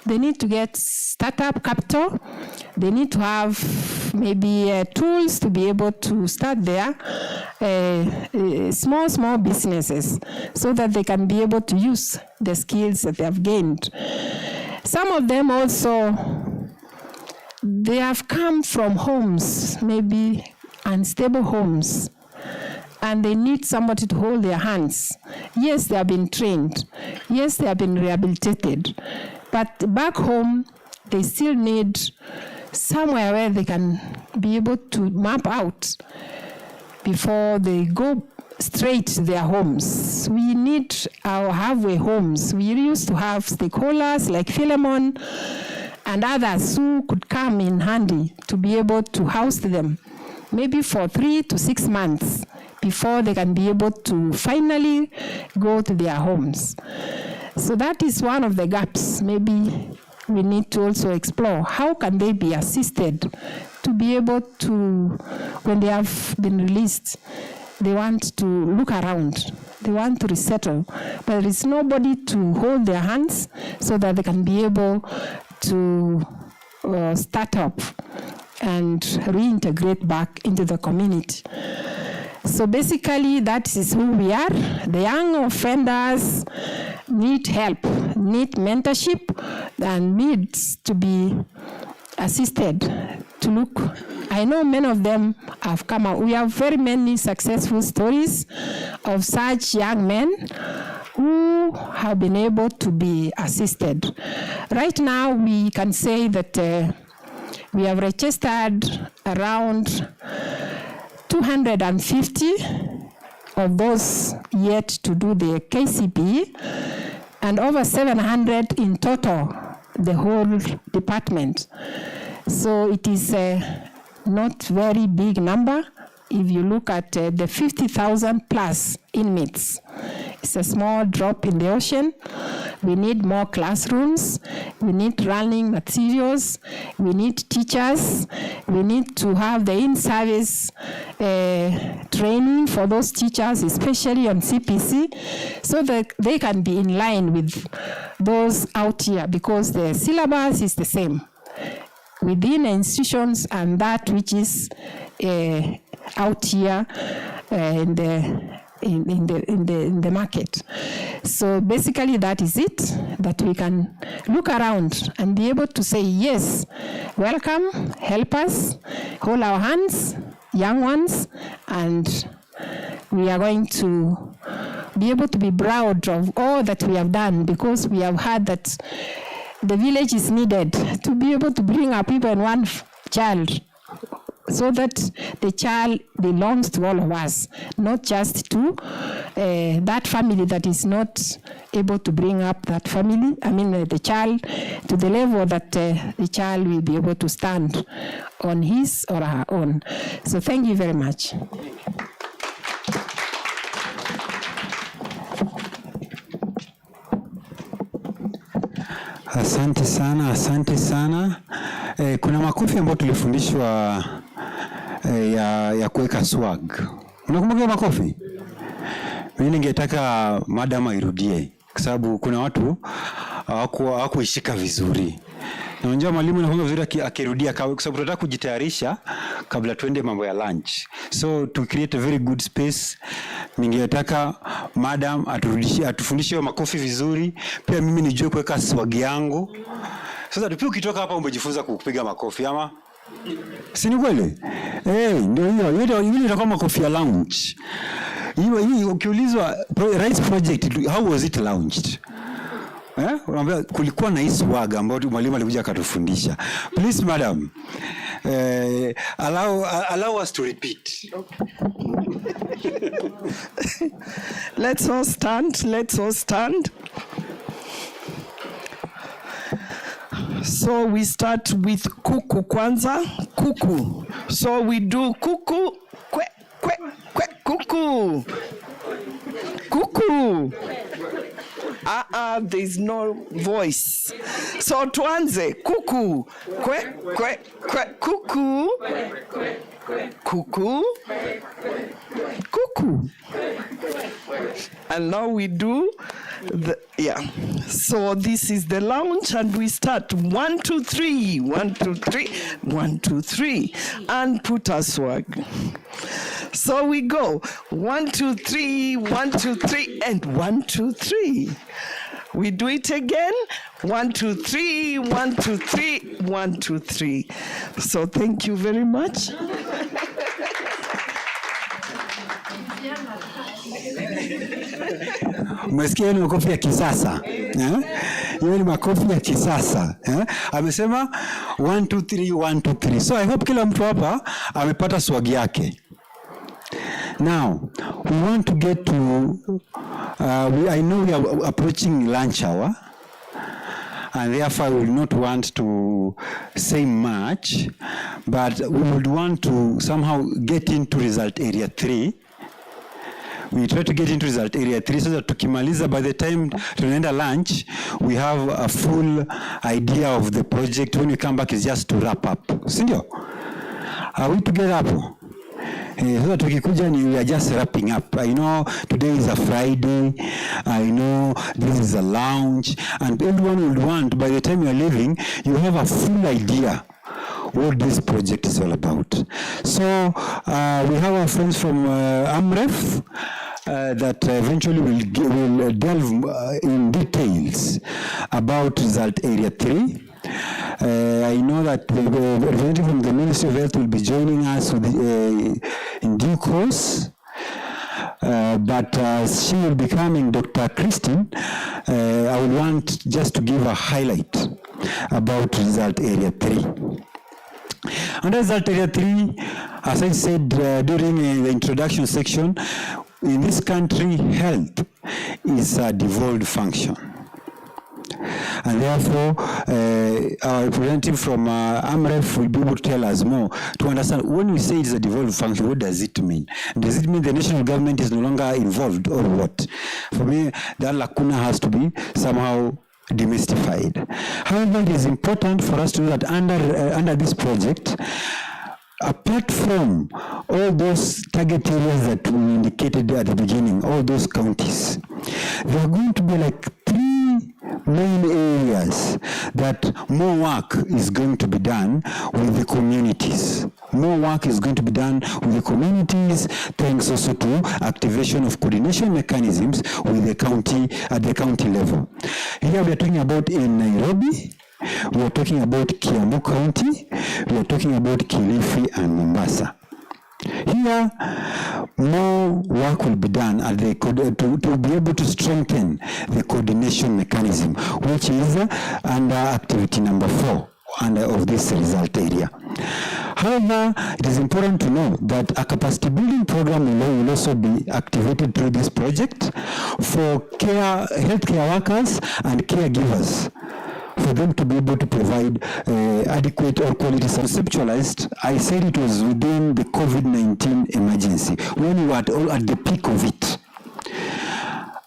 they need to get startup capital. They need to have maybe tools to be able to start their small businesses so that they can be able to use the skills that they have gained. Some of them also, they have come from homes, maybe unstable homes, and they need somebody to hold their hands. Yes, they have been trained. Yes, they have been rehabilitated. But back home, they still need somewhere where they can be able to map out before they go straight to their homes. We need our halfway homes. We used to have stakeholders like Philemon and others who could come in handy to be able to house them, maybe for 3 to 6 months before they can be able to finally go to their homes. So that is one of the gaps. Maybe we need to also explore how can they be assisted to be able to, when they have been released, they want to look around, they want to resettle, but there is nobody to hold their hands so that they can be able to start up and reintegrate back into the community. So basically, that is who we are. The young offenders need help, need mentorship, and needs to be assisted to look. I know many of them have come out. We have very many successful stories of such young men who have been able to be assisted. Right now, we can say that we have registered around 250 of those yet to do the KCP, and over 700 in total, the whole department. So it is not very big number. If you look at the 50,000 plus inmates, it's a small drop in the ocean. We need more classrooms. We need running materials. We need teachers. We need to have the in-service training for those teachers, especially on CPC, so that they can be in line with those out here, because the syllabus is the same within institutions and that which is out here in the market. So basically that is it, that we can look around and be able to say, yes, welcome, help us, hold our hands, young ones, and we are going to be able to be proud of all that we have done, because we have heard that the village is needed to be able to bring up even one child, so that the child belongs to all of us, not just to that family that is not able to bring up that family, the child, to the level that the child will be able to stand on his or her own. So thank you very much. Asante sana, asante sana. Kuna makofi ambayo tulifundishwa ya kuweka swag. Unakumbuka makofi? Mimi ningetaka madam airudie, kwa sababu kuna watu hawakuishika vizuri. Na unajua mwalimu anafunza vizuri akirudia, kwa sababu tunataka kujitayarisha kabla tuende mambo ya lunch. So to create a very good space, ningetaka madam atufundishe makofi vizuri, pia mimi nijue kuweka swag yangu. Sasa pia ukitoka hapa umejifunza kupiga makofi ama? Si ni kweli? Ndio hiyo itakuwa makofi ya lunch. Hiyo ukiulizwa Rice Project, how was it launched? Unaambia kulikuwa na hii swag ambayo mwalimu alikuja akatufundisha. Please madam, allow us to repeat. Let's all stand. So we start with kuku kwanza, kuku. So we do kuku, kwe, kwe, kwe, kuku. Kuku. There's no voice. So tuanze, kuku, kwe, kwe, kwe, kuku. Cuckoo. Cuckoo. And now we do so this is the launch, and we start 1, 2, 3, 1, 2, 3, 1, 2, 3, and put a swag. So we go 1, 2, 3, 1, 2, 3, and 1, 2, 3. We do it again. 1, 2, 3, 1, 2, 3, 1, 2, 3. So thank you very much. Umesikia ni makofi ya kisasa. Hiyo ni makofi ya kisasa. Amesema 1 2 3 1 2 3. So I hope kila mtu hapa amepata swag yake. Now, we want to get to I know we are approaching lunch hour, and therefore we will not want to say much, but we would want to somehow get into result area 3. We try to get into result area 3 so that tukimaliza, by the time tunaenda lunch, we have a full idea of the project. When we come back, it's just to wrap up. Sindio? Are we together hapo? So that tukikuja we are just wrapping up. I know today is a Friday. I know this is a lounge, and everyone would want, by the time you are leaving, you have a full idea what this project is all about. So we have our friends from AMREF that eventually will delve in details about result area 3. I know that the representative from the Ministry of Health will be joining us in due course. But she will be coming, Dr. Christine. I would want just to give a highlight about result area 3. Under result area 3, as I said during the introduction section, in this country, health is a devolved function. And therefore, our representative from AMREF will be able to tell us more to understand when we say it's a devolved function, what does it mean? Does it mean the national government is no longer involved, or what? For me, that lacuna has to be somehow demystified. However, it is important for us to know that under this project, apart from all those target areas that we indicated at the beginning, all those counties, there are going to be like 3 main areas that more work is going to be done with the communities. More work is going to be done with the communities, thanks also to activation of coordination mechanisms with the county, at the county level. Here we are talking about in Nairobi, we are talking about Kiambu County, we are talking about Kilifi and Mombasa. Here, more work will be done at the to be able to strengthen the coordination mechanism, which is under activity number 4 of this result area. However, it is important to know that a capacity building program will also be activated through this project for healthcare workers and caregivers, for them to be able to provide adequate or quality. Conceptualized, I said it was within the COVID-19 emergency, when we were at the peak of it.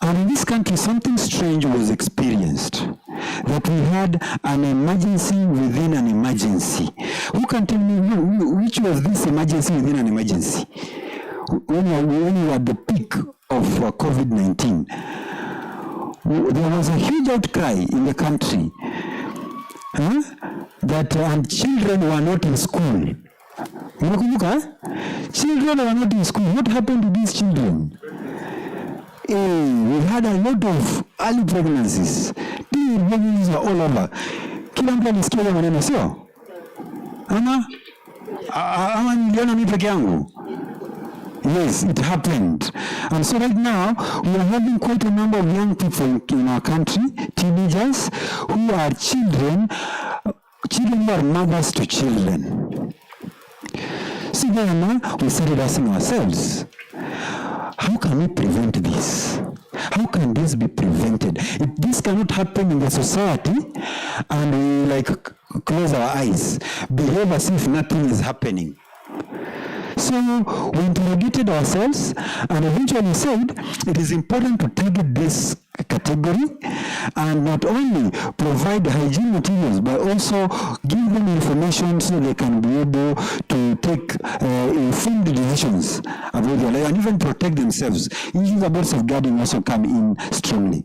And in this country, something strange was experienced, that we had an emergency within an emergency. Who can tell me which was this emergency within an emergency? When we were at the peak of COVID-19, there was a huge outcry in the country that children were not in school. Children were not in school. What happened to these children? We had a lot of early pregnancies. These pregnancies were all over. Kila mtu alisikia maneno, sio? Ama niliona mimi peke yangu? Yes, it happened. And so right now, we are having quite a number of young people in our country, teenagers, who are children who are mothers to children. So then we started asking ourselves, how can we prevent this? How can this be prevented? If this cannot happen in the society, and we close our eyes, behave as if nothing is happening. So we interrogated ourselves and eventually said it is important to target this category, and not only provide hygiene materials but also give them information so they can be able to take informed decisions about their life and even protect themselves. Issues about safeguarding also come in strongly.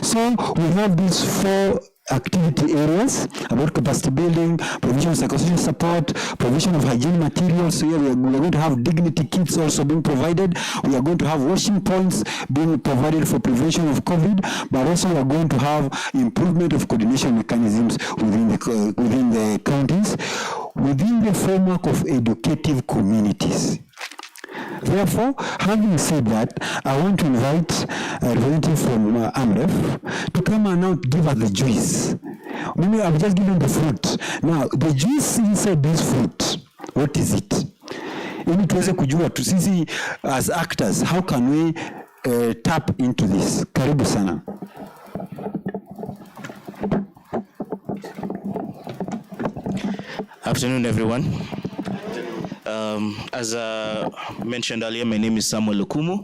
So we have these 4 activity areas about capacity building, provision of psychosocial support, provision of hygiene materials. So here we are going to have dignity kits also being provided. We are going to have washing points being provided for prevention of COVID, but also we are going to have improvement of coordination mechanisms within the counties, within the framework of educative communities. Therefore, having said that, I want to invite a representative from AMREF to come and now give us the juice. Maybe I've just given the fruit. Now, the juice inside this fruit, what is it? Ili tuweze kujua tu sisi as actors, how can we tap into this? Karibu sana. Afternoon, everyone. As mentioned earlier, my name is Samuel Lukumu,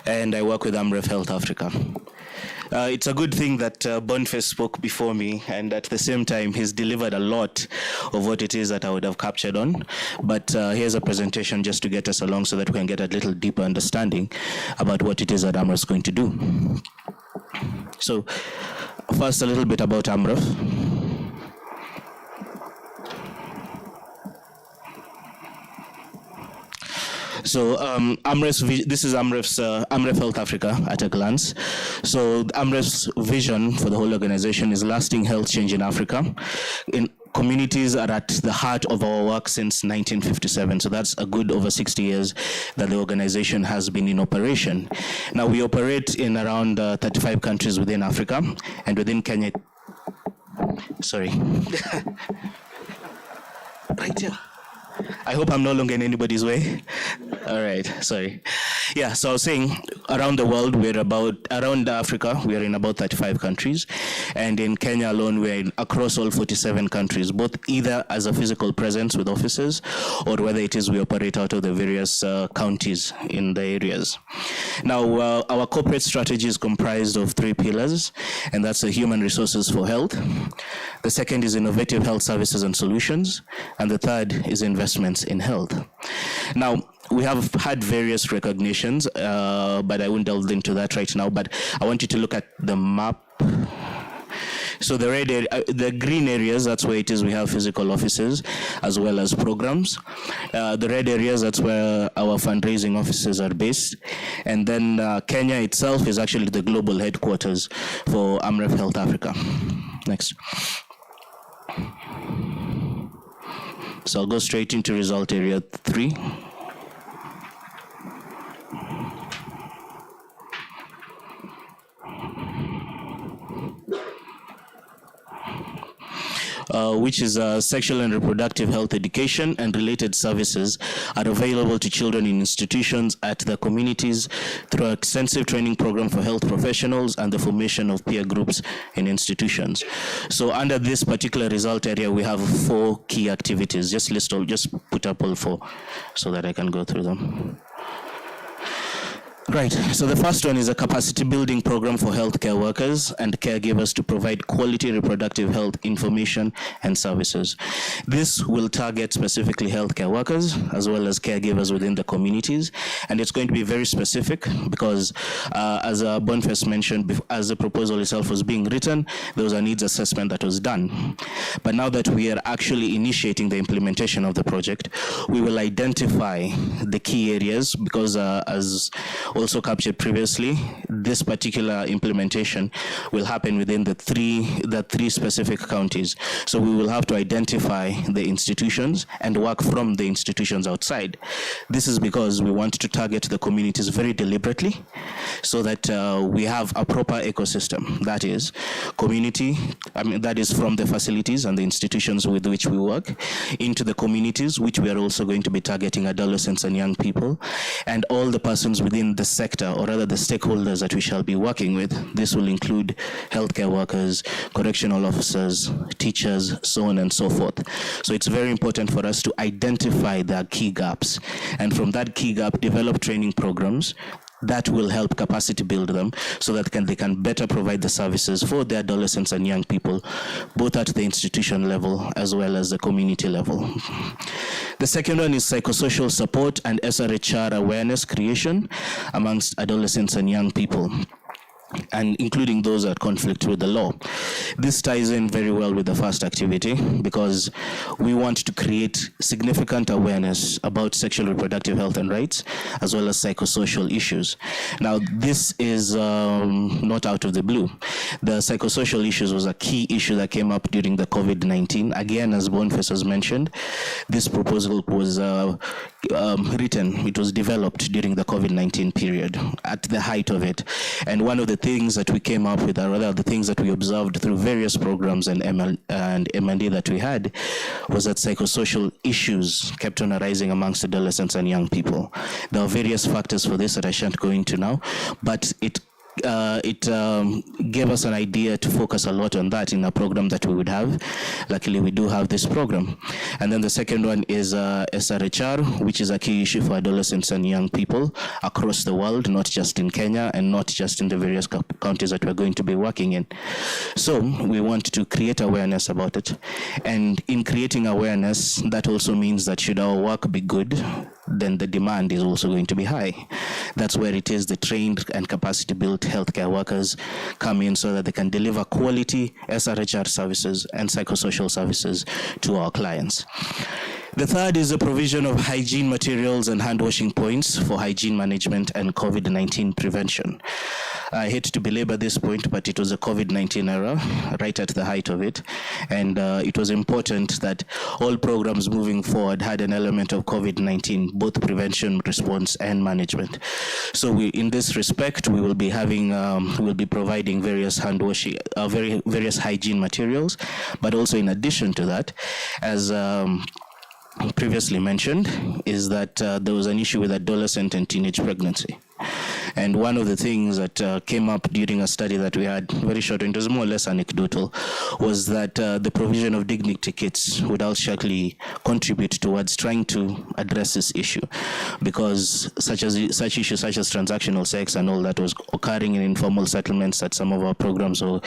and I work with AMREF Health Africa. It's a good thing that Boniface spoke before me, and at the same time, he's delivered a lot of what it is that I would have captured on. But here's a presentation just to get us along so that we can get a little deeper understanding about what it is that AMREF is going to do. So, first, a little bit about AMREF. So this is AMREF's AMREF Health Africa at a glance. So AMREF's vision for the whole organization is lasting health change in Africa. Communities are at the heart of our work since 1957. So that's a good over 60 years that the organization has been in operation. Now we operate in around 35 countries within Africa, and within Kenya. Sorry. Right here. I hope I'm no longer in anybody's way. All right, sorry. Yeah, so I was saying around the world, around Africa, we are in about 35 countries. And in Kenya alone, we're across all 47 countries, both either as a physical presence with offices or whether it is we operate out of the various counties in the areas. Now, our corporate strategy is comprised of 3 pillars, and that's the human resources for health. The second is innovative health services and solutions. And the third is investments in health. Now, we have had various recognitions, but I won't delve into that right now. But I want you to look at the map. So the red area, the green areas, that's where it is we have physical offices as well as programs. The red areas, that's where our fundraising offices are based. And then Kenya itself is actually the global headquarters for AMREF Health Africa. Next. So I'll go straight into result area 3. Which is sexual and reproductive health education and related services are available to children in institutions at the communities through an extensive training program for health professionals and the formation of peer groups in institutions. So under this particular result area, we have 4 key activities. Just put up all 4 so that I can go through them. Right, so the first one is a capacity building program for healthcare workers and caregivers to provide quality reproductive health information and services. This will target specifically healthcare workers as well as caregivers within the communities, and it's going to be very specific because as Boniface mentioned, as the proposal itself was being written, there was a needs assessment that was done. But now that we are actually initiating the implementation of the project, we will identify the key areas because as also captured previously, this particular implementation will happen within the three specific counties. So we will have to identify the institutions and work from the institutions outside. This is because we want to target the communities very deliberately so that we have a proper ecosystem. That is community, that is from the facilities and the institutions with which we work into the communities, which we are also going to be targeting adolescents and young people, and all the persons within the sector, or rather the stakeholders that we shall be working with. This will include healthcare workers, correctional officers, teachers, so on and so forth. So it's very important for us to identify the key gaps, and from that key gap, develop training programs that will help capacity build them so that they can better provide the services for the adolescents and young people, both at the institution level as well as the community level. The second one is psychosocial support and SRHR awareness creation amongst adolescents and young people, and including those at conflict with the law. This ties in very well with the first activity because we want to create significant awareness about sexual reproductive health and rights, as well as psychosocial issues. Now, this is not out of the blue. The psychosocial issues was a key issue that came up during the COVID-19. Again, as Boniface has mentioned, this proposal was written, it was developed during the COVID-19 period, at the height of it. And one of the things that we came up with, or rather the things that we observed through various programs and M&A that we had, was that psychosocial issues kept on arising amongst adolescents and young people. There are various factors for this that I shan't go into now, but it gave us an idea to focus a lot on that in a program that we would have. Luckily, we do have this program. And then the second one is SRHR, which is a key issue for adolescents and young people across the world, not just in Kenya and not just in the various counties that we're going to be working in. So we want to create awareness about it. And in creating awareness, that also means that should our work be good, then the demand is also going to be high. That's where it is the trained and capacity built healthcare workers come in so that they can deliver quality SRHR services and psychosocial services to our clients. The third is the provision of hygiene materials and hand washing points for hygiene management and COVID-19 prevention. I hate to belabor this point, but it was a COVID-19 era, right at the height of it. And it was important that all programs moving forward had an element of COVID-19, both prevention, response, and management. So in this respect, we will be having, we'll be providing various hand washing, various hygiene materials, but also in addition to that, as previously mentioned, is that there was an issue with adolescent and teenage pregnancy. And one of the things that came up during a study that we had, very short, it was more or less anecdotal, was that the provision of dignity kits would actually contribute towards trying to address this issue, because such issues such as transactional sex and all that was occurring in informal settlements that some of our programs were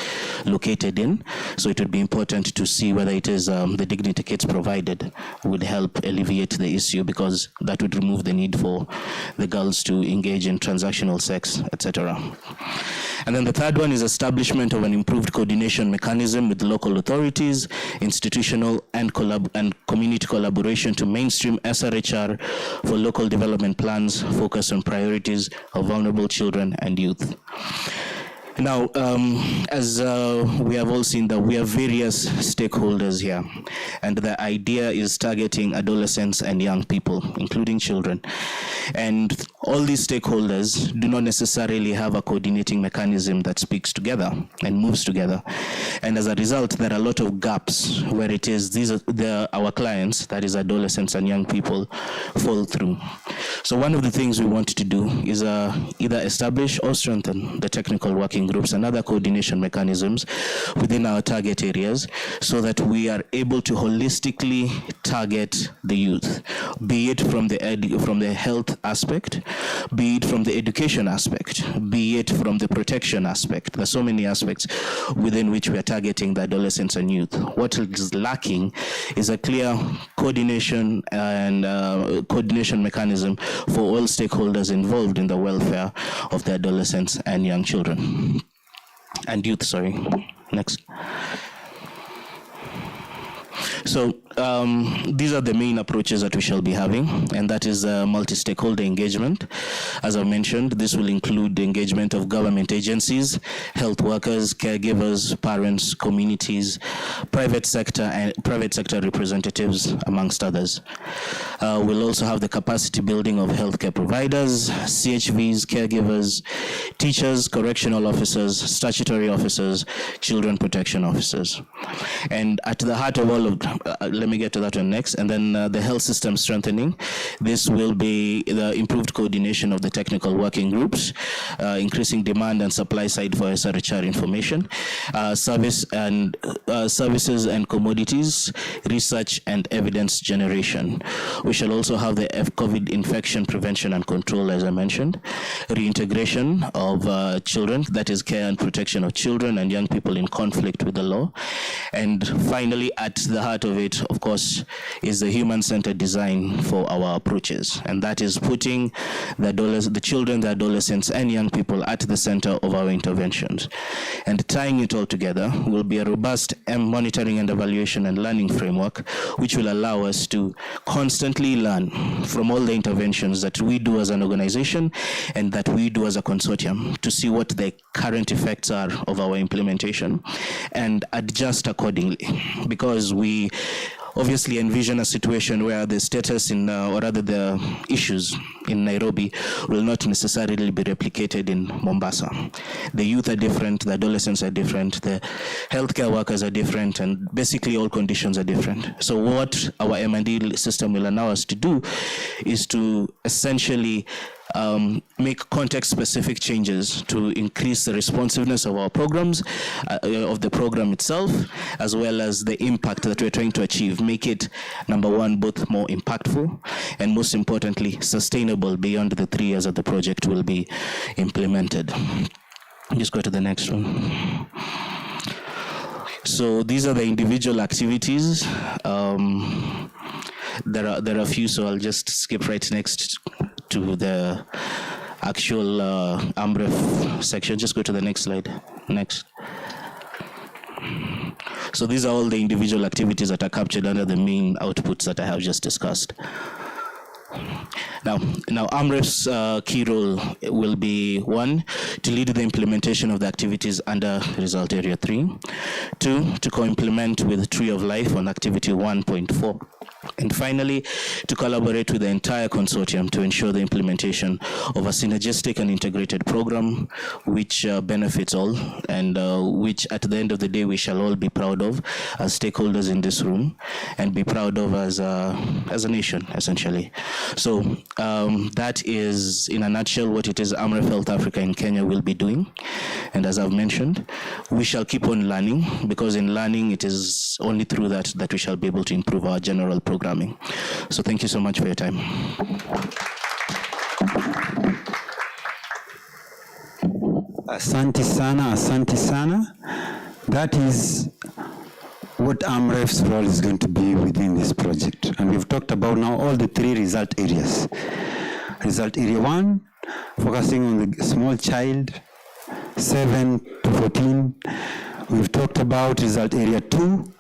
located in. So it would be important to see whether it is the dignity kits provided would help alleviate the issue, because that would remove the need for the girls to engage in transactional sex, etc. And then the third one is establishment of an improved coordination mechanism with local authorities, institutional and community collaboration to mainstream SRHR for local development plans focused on priorities of vulnerable children and youth. Now, as we have all seen, that we have various stakeholders here, and the idea is targeting adolescents and young people, including children. And all these stakeholders do not necessarily have a coordinating mechanism that speaks together and moves together. And as a result, there are a lot of gaps where it is our clients, that is adolescents and young people, fall through. So one of the things we want to do is either establish or strengthen the technical working groups and other coordination mechanisms within our target areas so that we are able to holistically target the youth, be it from the health aspect, be it from the education aspect, be it from the protection aspect. There's so many aspects within which we are targeting the adolescents and youth. What is lacking is a clear coordination and coordination mechanism for all stakeholders involved in the welfare of the adolescents and young children. And youth, sorry. Next. So these are the main approaches that we shall be having, and that is multi-stakeholder engagement. As I mentioned, this will include the engagement of government agencies, health workers, caregivers, parents, communities, private sector representatives, amongst others. We'll also have the capacity building of healthcare providers, CHVs, caregivers, teachers, correctional officers, statutory officers, children protection officers. And at the heart of all of, let me get to that one next. And then the health system strengthening. This will be the improved coordination of the technical working groups, increasing demand and supply side for SRHR information, services and commodities, research and evidence generation. We shall also have the COVID infection prevention and control, as I mentioned, reintegration of children, that is care and protection of children and young people in conflict with the law. And finally, at the heart of it, of course, is the human-centered design for our approaches. And that is putting the children, the adolescents, and young people at the center of our interventions. And tying it all together will be a robust monitoring and evaluation and learning framework, which will allow us to constantly learn from all the interventions that we do as an organization and that we do as a consortium to see what the current effects are of our implementation and adjust accordingly, because we obviously envision a situation where the status or rather the issues in Nairobi will not necessarily be replicated in Mombasa. The youth are different, the adolescents are different, the healthcare workers are different, and basically all conditions are different. So what our M&D system will allow us to do is to essentially make context-specific changes to increase the responsiveness of our programs, of the program itself, as well as the impact that we're trying to achieve. Make it, number one, both more impactful and, most importantly, sustainable beyond the 3 years that the project will be implemented. Just go to the next one. So these are the individual activities. There are a few, so I'll just skip right next to the actual AMREF section. Just go to the next slide. Next. So these are all the individual activities that are captured under the main outputs that I have just discussed. Now AMREF's key role will be 1, to lead the implementation of the activities under Result Area 3, 2, to co-implement with Tree of Life on Activity 1.4, and finally, to collaborate with the entire consortium to ensure the implementation of a synergistic and integrated program which benefits all, and which at the end of the day we shall all be proud of as stakeholders in this room and be proud of as a nation, essentially. So that is, in a nutshell, what it is AMREF Health Africa in Kenya will be doing. And as I've mentioned, we shall keep on learning, because in learning it is only through that we shall be able to improve our general programming. So thank you so much for your time. Asante sana. That is what AMREF's role is going to be within this project. And we've talked about now all the 3 result areas. Result area 1, focusing on the small child, 7 to 14. We've talked about result area 2,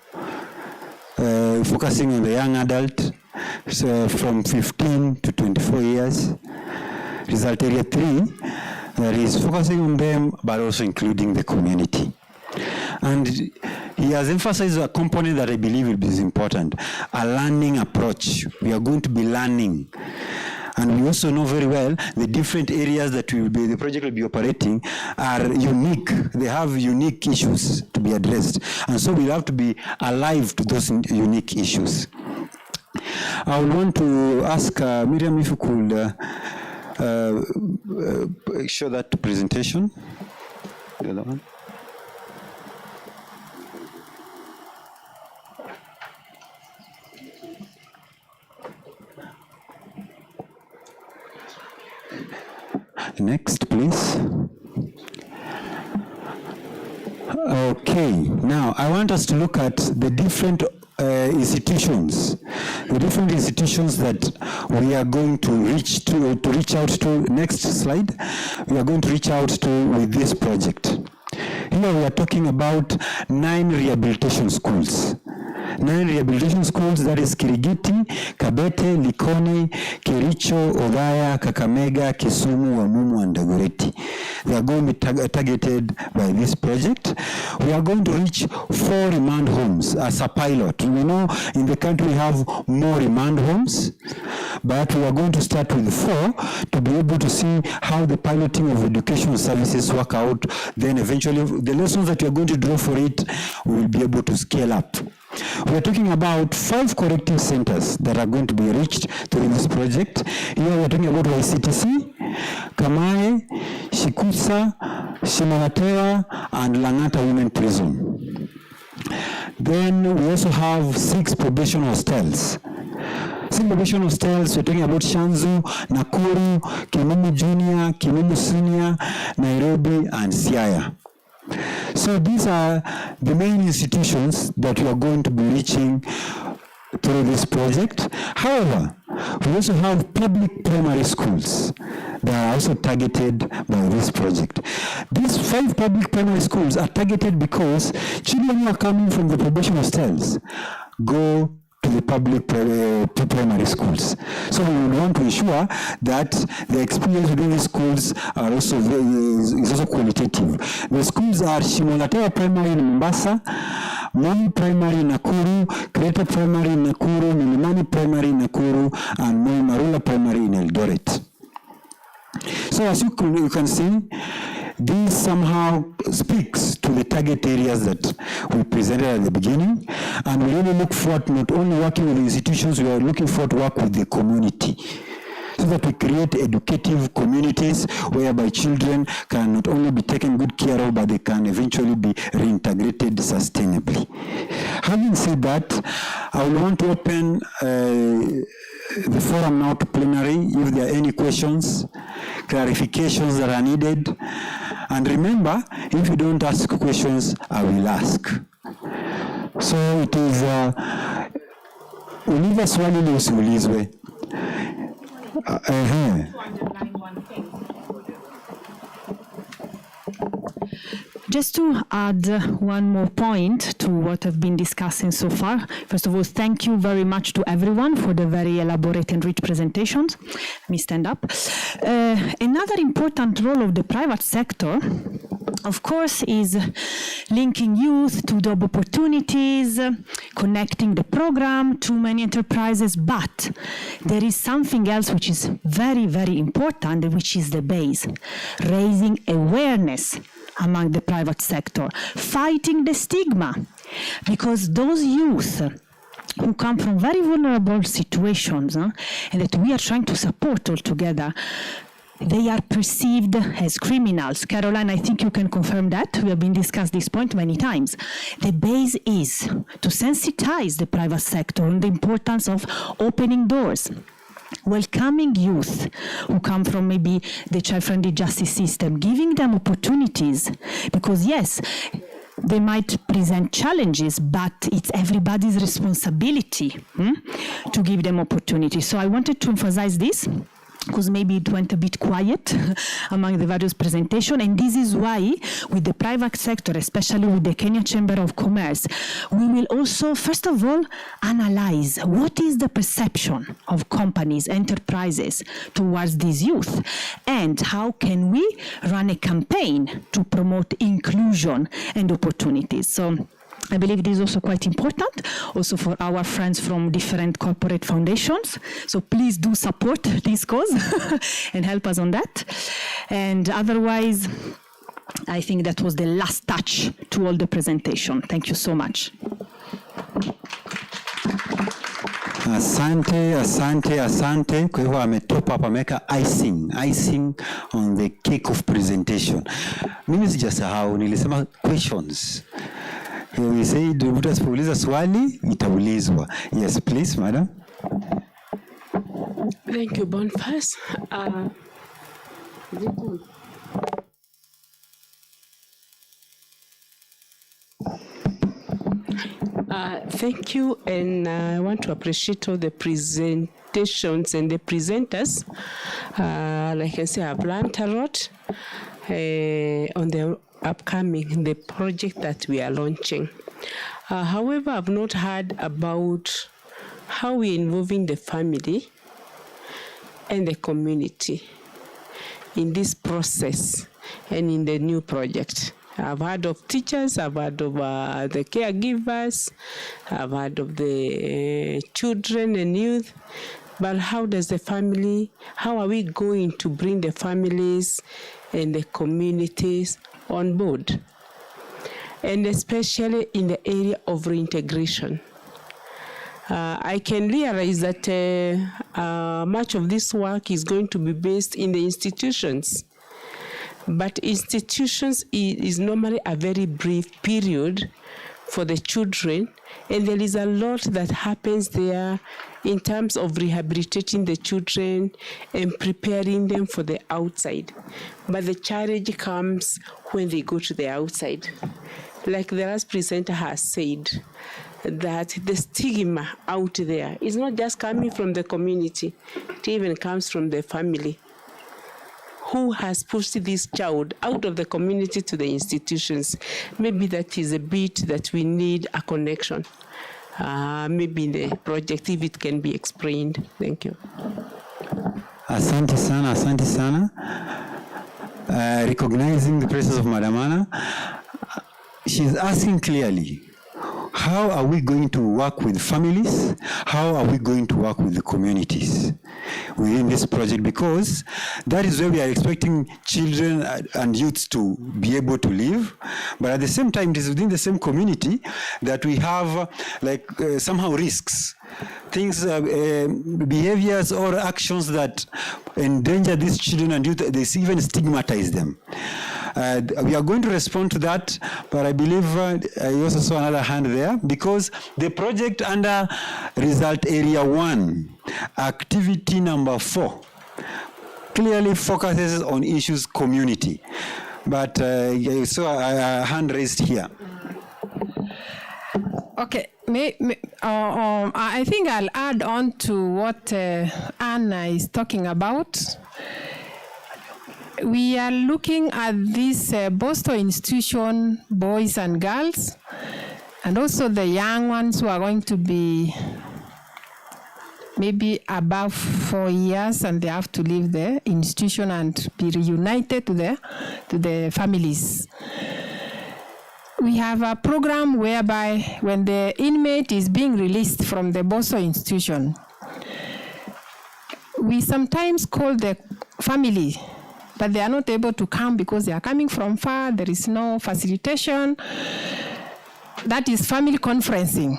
focusing on the young adult, so from 15 to 24 years. Result area 3, that is focusing on them, but also including the community. And he has emphasized a component that I believe is important, a learning approach. We are going to be learning. And we also know very well the different areas that the project will be operating are unique. They have unique issues to be addressed. And so we'll have to be alive to those unique issues. I would want to ask Miriam if you could show that presentation. The other one. Next, please. Okay, now I want us to look at the different institutions that we are going to reach out to. Next slide. We are going to reach out to with this project. Here we are talking about 9 rehabilitation schools. 9 rehabilitation schools, that is Kirigiti, Kabete, Likoni, Kericho, Othaya, Kakamega, Kisumu, Wamumu, and Dagoretti. They are going to be targeted by this project. We are going to reach 4 remand homes as a pilot. We know in the country we have more remand homes, but we are going to start with 4 to be able to see how the piloting of education services work out. Then eventually the lessons that we are going to draw for it, we will be able to scale up. We are talking about 5 corrective centers that are going to be reached through this project. Here we are talking about YCTC, Kamae, Shikusa, Shimalatewa, and Langata Women Prison. Then we also have 6 probation hostels. 6 probation hostels, we're talking about Shanzu, Nakuru, Kimumu Junior, Kimumu Senior, Nairobi, and Siaya. So these are the main institutions that we are going to be reaching through this project. However, we also have public primary schools that are also targeted by this project. These 5 public primary schools are targeted because children who are coming from the probation hostels go to the public primary schools. So we want to ensure that the experience within these schools are also is also qualitative. The schools are Shimolatewa Primary in Mombasa, Moi Primary in Nakuru, Kreta Primary in Nakuru, Milimani Primary in Nakuru, and Moi Marula Primary in Eldoret. So as you can see, this somehow speaks to the target areas that we presented at the beginning, and we really look forward to not only working with the institutions, we are looking forward to work with the community, so that we create educative communities whereby children can not only be taken good care of, but they can eventually be reintegrated sustainably. Having said that, I will want to open the forum now to plenary. If there are any questions, clarifications that are needed. And remember, if you don't ask questions, I will ask. So it is, uliza swali li usiulizwe. Just to add one more point to what I've been discussing so far. First of all, thank you very much to everyone for the very elaborate and rich presentations. Let me stand up. Another important role of the private sector, of course, is linking youth to job opportunities, connecting the program to many enterprises, but there is something else which is very, very important, which is the base, raising awareness among the private sector, fighting the stigma, because those youth who come from very vulnerable situations and that we are trying to support all together, they are perceived as criminals. Caroline, I think you can confirm that. We have been discussed this point many times. The base is to sensitize the private sector on the importance of opening doors, welcoming youth who come from maybe the child-friendly justice system, giving them opportunities, because yes, they might present challenges, but it's everybody's responsibility to give them opportunities. So I wanted to emphasize this, because maybe it went a bit quiet among the various presentations, and this is why with the private sector, especially with the Kenya Chamber of Commerce, we will also, first of all, analyze what is the perception of companies, enterprises towards these youth, and how can we run a campaign to promote inclusion and opportunities. So I believe this is also quite important, also for our friends from different corporate foundations. So please do support this cause and help us on that. And otherwise, I think that was the last touch to all the presentation. Thank you so much. Asante, asante, asante. Kwa hivyo ametopa hapa, ameweka icing on the cake of presentation. Mimi sijasahau, nilisema questions. We said, mtu asipouliza swali, itaulizwa. Yes, please, madam. Thank you, Boniface. Thank you, and I want to appreciate all the presentations and the presenters. Like I say, I've learned a lot on the the project that we are launching. However, I've not heard about how we're involving the family and the community in this process and in the new project. I've heard of teachers, I've heard of the caregivers, I've heard of the children and youth, but how does the family, how are we going to bring the families and the communities on board? And especially in the area of reintegration. I can realize that much of this work is going to be based in the institutions. But institutions is normally a very brief period for the children, and there is a lot that happens there in terms of rehabilitating the children and preparing them for the outside. But the challenge comes when they go to the outside. Like the last presenter has said, that the stigma out there is not just coming from the community, it even comes from the family. Who has pushed this child out of the community to the institutions? Maybe that is a bit that we need a connection. Maybe in the project, if it can be explained. Thank you. Asante sana, asante sana. Recognizing the presence of Madam Anna, she's asking clearly, how are we going to work with families? How are we going to work with the communities within this project? Because that is where we are expecting children and youths to be able to live. But at the same time, it is within the same community that we have somehow risks. Things, behaviors or actions that endanger these children and youth, they even stigmatize them. We are going to respond to that, but I believe I also saw another hand there, because the project under result area 1, activity number 4, clearly focuses on issues community. But I saw a hand raised here. Okay, I think I'll add on to what Anna is talking about. We are looking at this Boston institution, boys and girls, and also the young ones who are going to be maybe above 4 years, and they have to leave the institution and be reunited to the families. We have a program whereby when the inmate is being released from the Boston institution, we sometimes call the family, but they are not able to come because they are coming from far. There is no facilitation. That is family conferencing.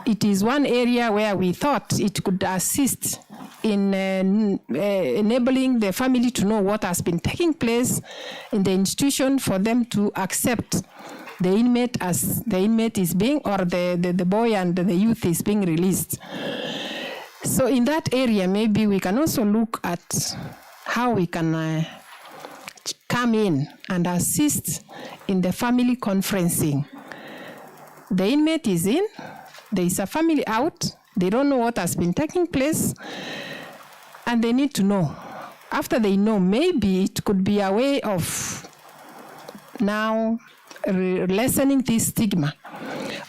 It is one area where we thought it could assist in enabling the family to know what has been taking place in the institution, for them to accept the inmate as the inmate is being, or the boy and the youth is being released. So in that area, maybe we can also look at how we can come in and assist in the family conferencing. The inmate is in, there is a family out, they don't know what has been taking place, and they need to know. After they know, maybe it could be a way of now lessening this stigma.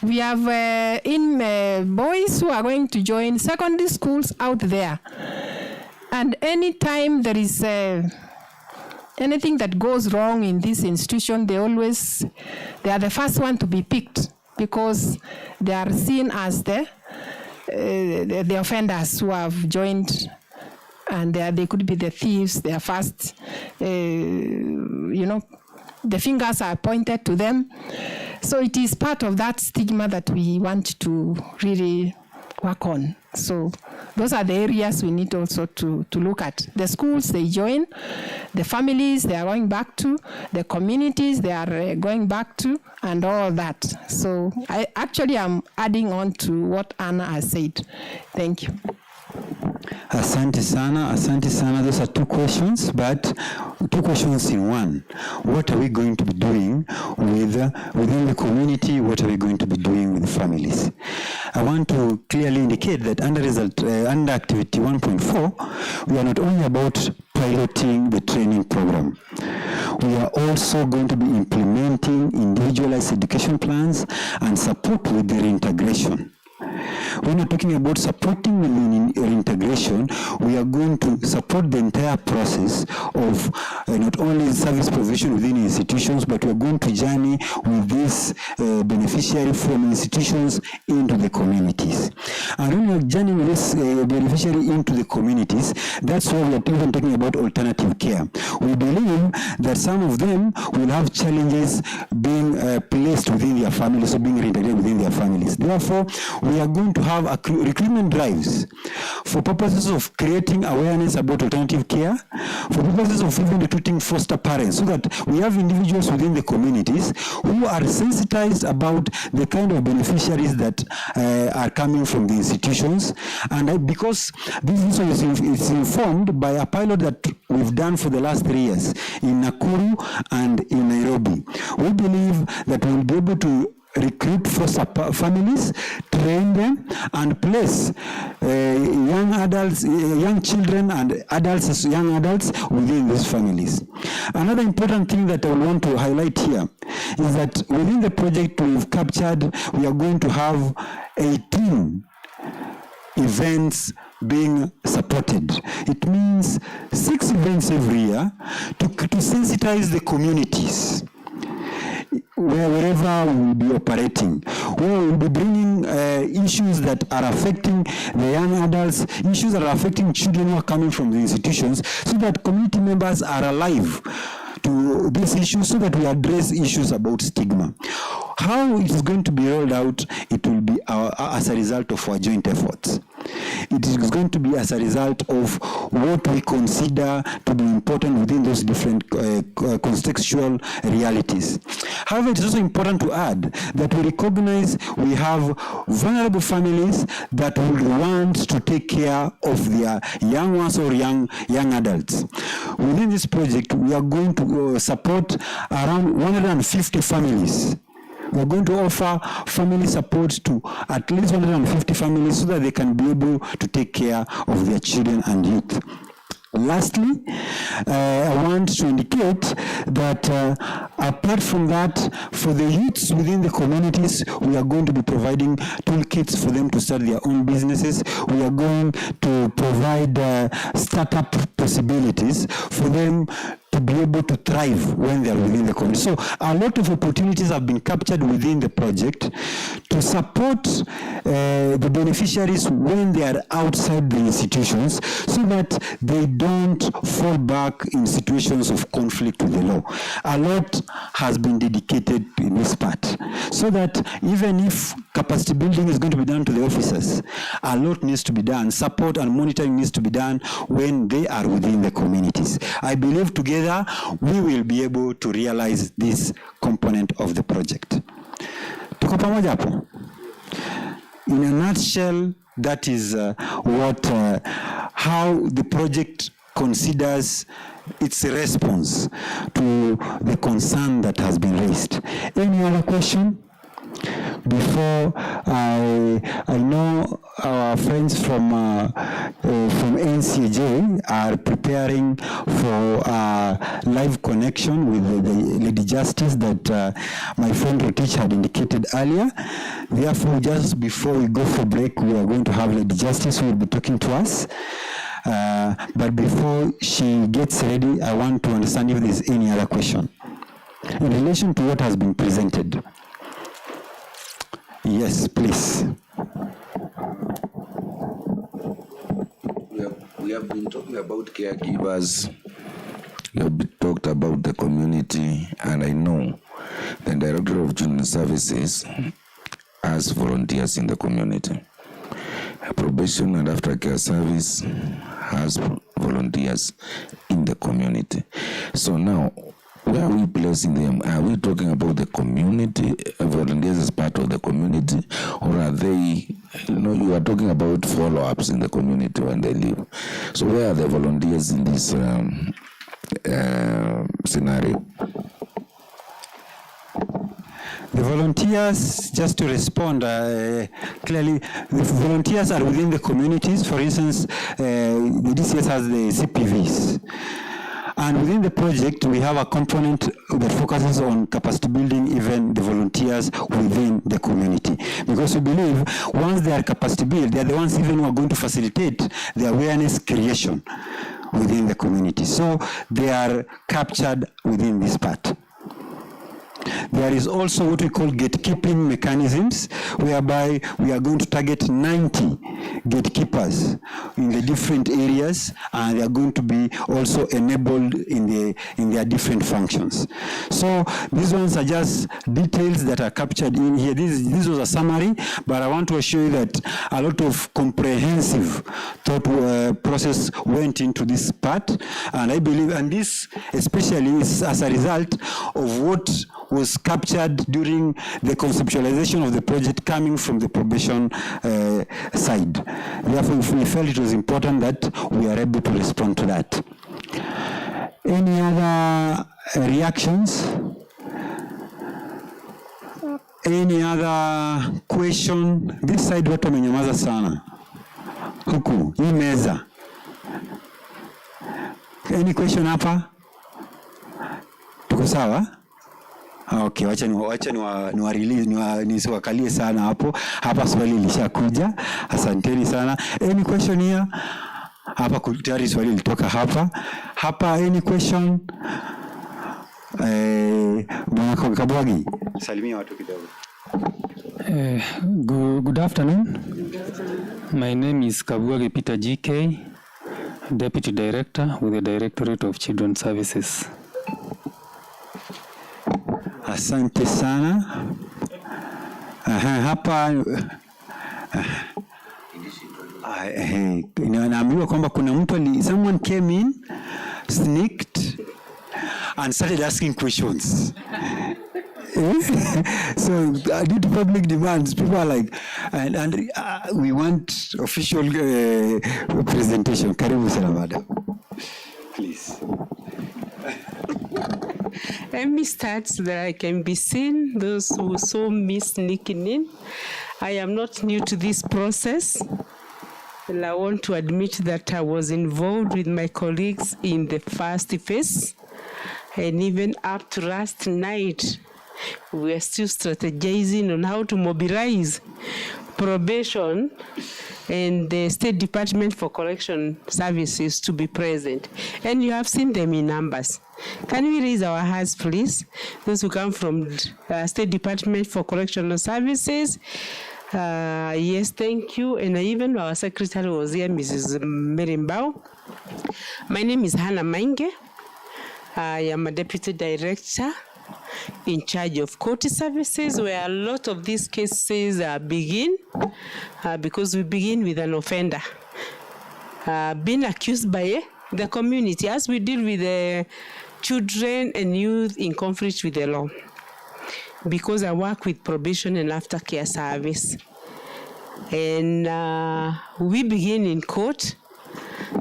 We have boys who are going to join secondary schools out there, and anytime there is anything that goes wrong in this institution, they are the first one to be picked, because they are seen as the offenders who have joined, and they could be the thieves. They are first, the fingers are pointed to them. So it is part of that stigma that we want to really work on. So those are the areas we need also to look at. The schools they join, the families they are going back to, the communities they are going back to, and all that. So I actually am adding on to what Anna has said. Thank you. Asante sana, asante sana. Those are two questions, but two questions in one. What are we going to be doing within the community? What are we going to be doing with the families? I want to clearly indicate that under activity 1.4, we are not only about piloting the training program. We are also going to be implementing individualized education plans and support with the reintegration. When we're talking about supporting reintegration, we are going to support the entire process of not only service provision within institutions, but we are going to journey with this beneficiary from institutions into the communities. And when we are journeying with this beneficiary into the communities, that's why we are even talking about alternative care. We believe that some of them will have challenges being placed within their families or being reintegrated within their families. Therefore, we are going to have recruitment drives for purposes of creating awareness about alternative care, for purposes of even recruiting foster parents, so that we have individuals within the communities who are sensitized about the kind of beneficiaries that are coming from the institutions. And because this is informed by a pilot that we've done for the last 3 years in Nakuru and in Nairobi. We believe that we'll be able to recruit foster families, train them, and place young adults, young children and adults as young adults within these families. Another important thing that I want to highlight here is that within the project we've captured, we are going to have 18 events being supported. It means 6 events every year to sensitize the communities wherever we will be operating, where we will be bringing issues that are affecting the young adults, issues that are affecting children who are coming from the institutions, so that community members are alive to these issues, so that we address issues about stigma. How it is going to be rolled out, it will be as a result of our joint efforts. It is going to be as a result of what we consider to be important within those different contextual realities. However, it is also important to add that we recognize we have vulnerable families that would want to take care of their young ones or young adults. Within this project, we are going to support around 150 families. We are going to offer family support to at least 150 families so that they can be able to take care of their children and youth. Lastly, I want to indicate that apart from that, for the youths within the communities, we are going to be providing toolkits for them to start their own businesses. We are going to provide startup possibilities for them to be able to thrive when they are within the community. So a lot of opportunities have been captured within the project to support the beneficiaries when they are outside the institutions, so that they don't fall back in situations of conflict with the law. A lot has been dedicated in this part, so that even if capacity building is going to be done to the officers, a lot needs to be done. Support and monitoring needs to be done when they are within the communities. I believe together we will be able to realize this component of the project. Tuko pamoja hapo? In a nutshell, that is how the project considers its response to the concern that has been raised. Any other question? Before I know our friends from NCJ are preparing for a live connection with the Lady Justice that my friend Rotich had indicated earlier. Therefore, just before we go for break, we are going to have Lady Justice who will be talking to us. But before she gets ready, I want to understand if there's any other question in relation to what has been presented. Yes, please. We have been talking about caregivers. We have talked about the community, and I know the Director of Children's Services has volunteers in the community. Probation and aftercare service has volunteers in the community. So now, where are we placing them? Are we talking about the community, volunteers as part of the community, or are they, you are talking about follow-ups in the community when they leave. So where are the volunteers in this scenario? The volunteers, just to respond clearly, the volunteers are within the communities. For instance, the DCS has the CPVs. And within the project, we have a component that focuses on capacity building even the volunteers within the community. Because we believe once they are capacity built, they are the ones even who are going to facilitate the awareness creation within the community. So they are captured within this part. There is also what we call gatekeeping mechanisms, whereby we are going to target 90 gatekeepers in the different areas, and they are going to be also enabled in their different functions. So these ones are just details that are captured in here. This was a summary, but I want to assure you that a lot of comprehensive thought process went into this part, and I believe, and this especially is as a result of what was captured during the conceptualization of the project coming from the probation side. Therefore, we felt it was important that we are able to respond to that. Any other reactions? Any other question? This side watu wamenyamaza sana. Huku, hii meza. Any question hapa? Tuko sawa? Okay, wacha nisiwakalie sana hapo. Hapa swali lishakuja. Asanteni sana. Any question here? Hapa tayari swali litoka hapa. Hapa any question? Bwana Kabwagi, salimia watu kidogo. Good afternoon. My name is Kabwagi Peter GK, Deputy Director with the Directorate of Children's Services. Asante sana. Hapa naambiwa kwamba kuna mtu someone came in, sneaked and started asking questions. So due to public demands, people are like, and we want official presentation. Karibu sana madam. Please. Let me start so that I can be seen, those who saw me sneaking in. I am not new to this process. And I want to admit that I was involved with my colleagues in the first phase. And even up to last night, we are still strategizing on how to mobilize probation and the State Department for Correction Services to be present. And you have seen them in numbers. Can we raise our hands, please? Those who come from State Department for Correctional Services. Yes, thank you. And even our secretary was here, Mrs. Merimbao. My name is Hannah Mainge. I am a deputy director in charge of court services, where a lot of these cases begin because we begin with an offender being accused by the community, as we deal with the children and youth in conflict with the law. Because I work with probation and aftercare service, and we begin in court.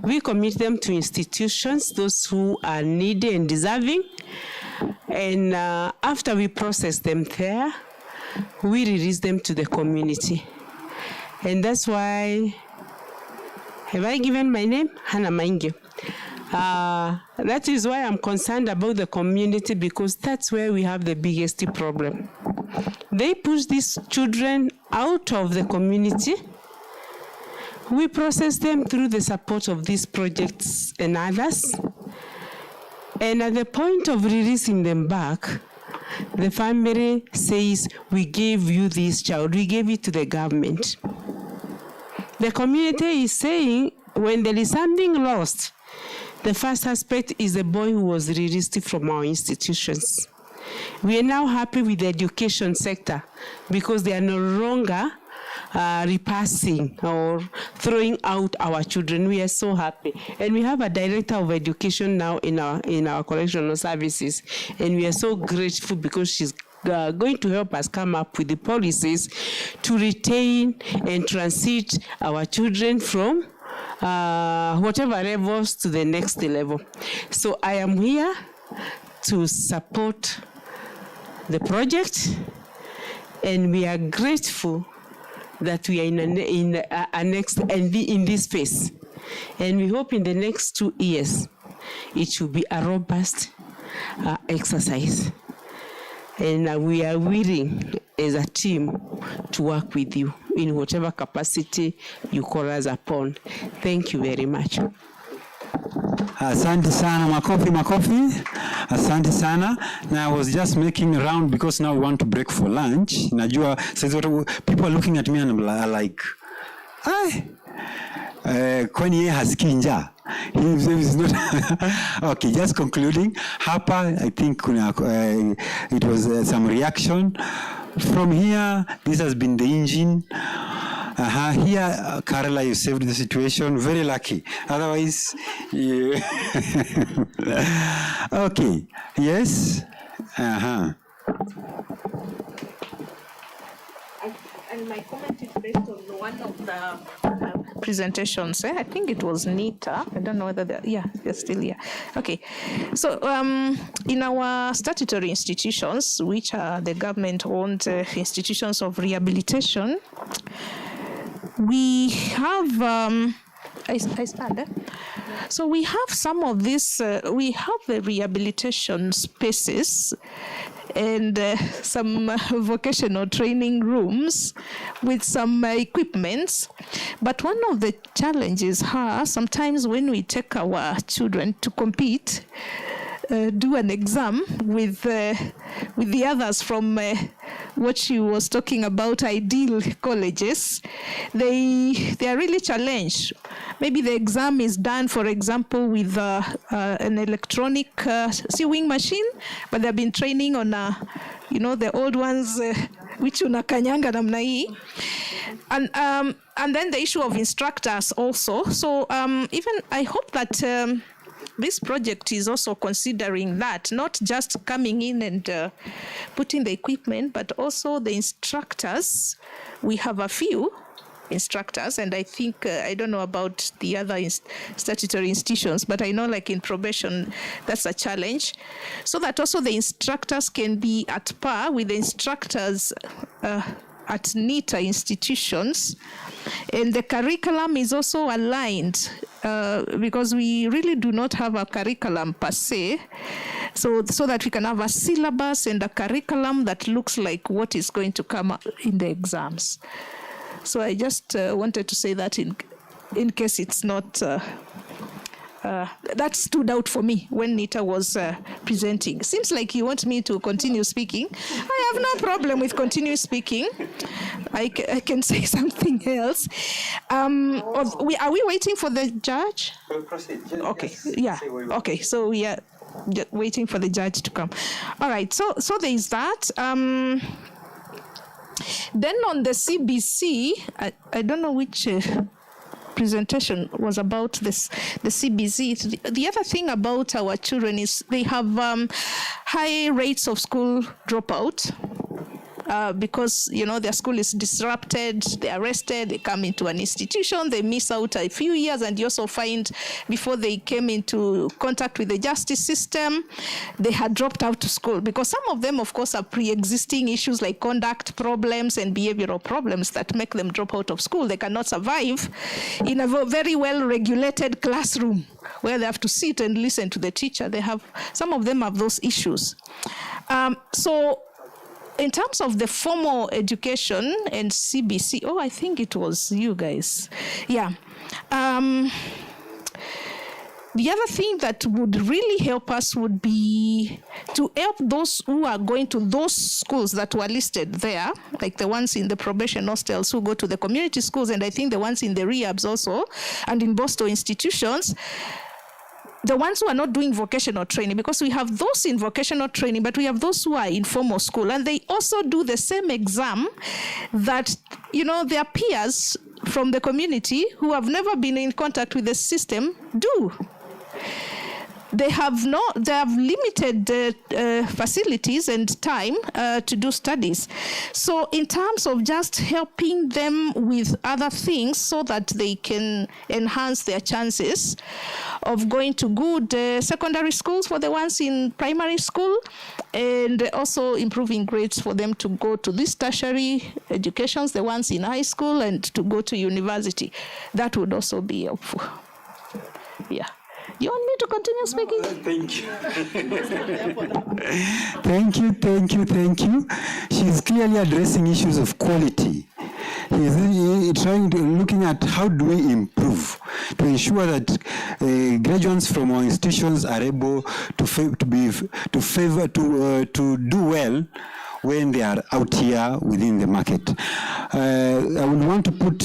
We commit them to institutions, those who are needy and deserving. And after we process them there, we release them to the community. And that's why, have I given my name? Hannah Mainge. That is why I'm concerned about the community, because that's where we have the biggest problem. They push these children out of the community. We process them through the support of these projects and others. And at the point of releasing them back, the family says, we gave you this child, we gave it to the government. The community is saying, when there is something lost, the first aspect is the boy who was released from our institutions. We are now happy with the education sector because they are no longer repassing or throwing out our children. We are so happy. And we have a director of education now in our correctional services. And we are so grateful because she's going to help us come up with the policies to retain and transit our children from whatever levels to the next level. So I am here to support the project, and we are grateful that we are in this phase. And we hope in the next 2 years, it should be a robust exercise. And we are willing as a team to work with you in whatever capacity you call us upon. Thank you very much. Asante sana, makofi. Asante sana. Now I was just making a round because now we want to break for lunch. Najua, people are looking at me and I'm like, kwani yeye hasikii njaa? He's not. Okay, just concluding. Hapa, I think it was some reaction. From here, this has been the engine. Here, Carla, you saved the situation. Very lucky. Otherwise, yeah. Okay. Yes. And my comment is based on one of the presentations. I think it was Nita. I don't know whether they're still here. Okay. So in our statutory institutions, which are the government-owned institutions of rehabilitation, we have, I stand. So we have some of this, we have the rehabilitation spaces and some vocational training rooms with some equipments. But one of the challenges are sometimes when we take our children to compete, do an exam with the others from what she was talking about, ideal colleges, they are really challenged. Maybe the exam is done, for example, with an electronic sewing machine, but they've been training on, the old ones, which unakanyanga namna hii. And then the issue of instructors also. So even I hope that this project is also considering that, not just coming in and putting the equipment, but also the instructors. We have a few instructors, and I think, I don't know about the other statutory institutions, but I know like in probation, that's a challenge. So that also the instructors can be at par with the instructors at NITA institutions. And the curriculum is also aligned because we really do not have a curriculum per se, so that we can have a syllabus and a curriculum that looks like what is going to come up in the exams. So I just wanted to say that in case it's not, that stood out for me when Nita was presenting. Seems like you want me to continue speaking. I have no problem with continue speaking. I can say something else. Are we waiting for the judge? We'll proceed. Okay, yeah, okay, so we are waiting for the judge to come. All right, so there is that. Then on the CBC, I don't know which presentation was about the CBC. The other thing about our children is they have high rates of school dropout. Because their school is disrupted, they're arrested, they come into an institution, they miss out a few years, and you also find before they came into contact with the justice system, they had dropped out of school, because some of them, of course, have pre-existing issues like conduct problems and behavioral problems that make them drop out of school. They cannot survive in a very well-regulated classroom where they have to sit and listen to the teacher. Some of them have those issues. So in terms of the formal education and CBC, I think it was you guys. Yeah. The other thing that would really help us would be to help those who are going to those schools that were listed there, like the ones in the probation hostels who go to the community schools, and I think the ones in the rehabs also, and in Boston institutions, the ones who are not doing vocational training, because we have those in vocational training, but we have those who are in formal school, and they also do the same exam that, their peers from the community who have never been in contact with the system do. They have limited facilities and time to do studies. So in terms of just helping them with other things so that they can enhance their chances of going to good secondary schools for the ones in primary school, and also improving grades for them to go to these tertiary educations, the ones in high school, and to go to university. That would also be helpful. Yeah. You want me to continue speaking? Thank you. She's clearly addressing issues of quality. He's looking at how do we improve. to ensure that graduates from our institutions are able to do well when they are out here within the market. I would want to put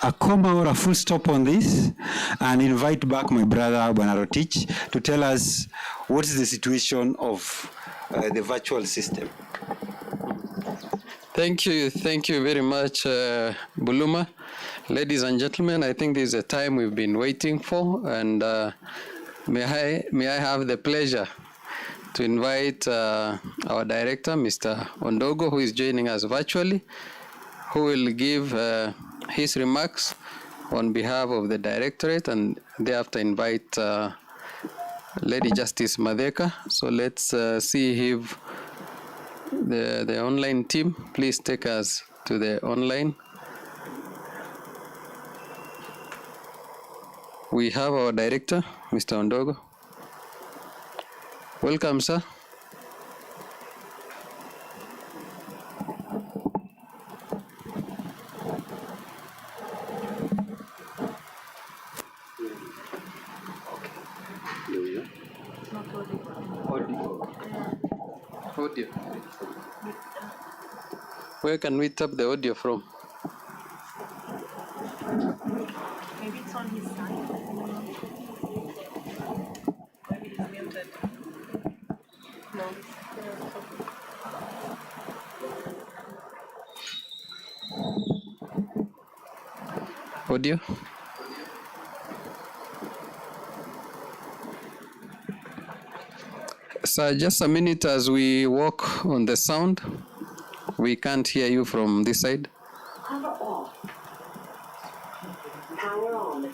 a comma or a full stop on this and invite back my brother Banarotich to tell us what is the situation of the virtual system. Thank you very much, Buluma. Ladies and gentlemen, I think this is a time we've been waiting for, and may I have the pleasure to invite our director, Mr. Ondogo, who is joining us virtually, who will give his remarks on behalf of the directorate, and thereafter invite Lady Justice Madeka. So let's see if the online team, please take us to the online. We have our director, Mr. Ondogo. Welcome, sir. Audio. Where can we tap the audio from? Maybe it's on his side. Maybe it's muted. No. Audio? Sir, just a minute as we work on the sound. We can't hear you from this side. Power off. Power on.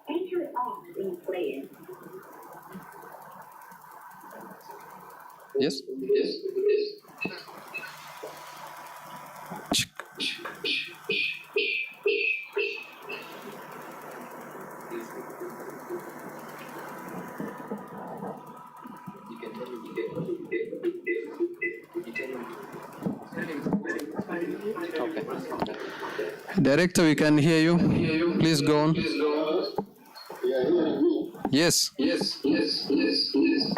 Enter off in place. Yes? Yes. Director, we can hear you. Please go on. Yes. Yes. Yes. Yes. Yes.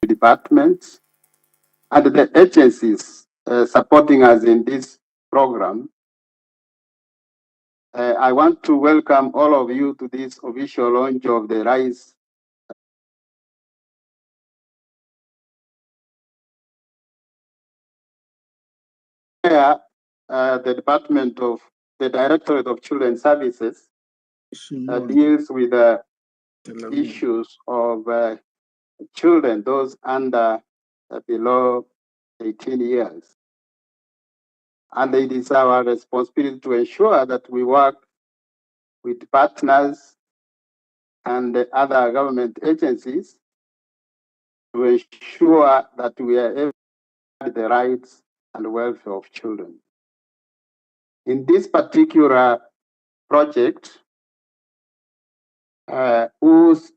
Departments and the agencies supporting us in this program. I want to welcome all of you to this official launch of the RISE where the Directorate of Children's Services deals with the issues of children, those under below 18 years. And it is our responsibility to ensure that we work with partners and the other government agencies to ensure that we are able to the rights and welfare of children. In this particular project, whose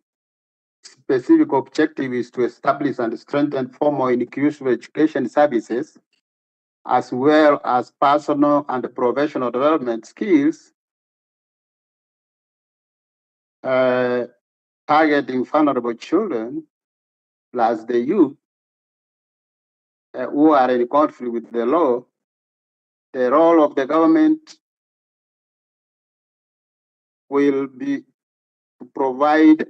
specific objective is to establish and strengthen formal inclusive education services, as well as personal and professional development skills, targeting vulnerable children, plus the youth who are in conflict with the law. The role of the government will be to provide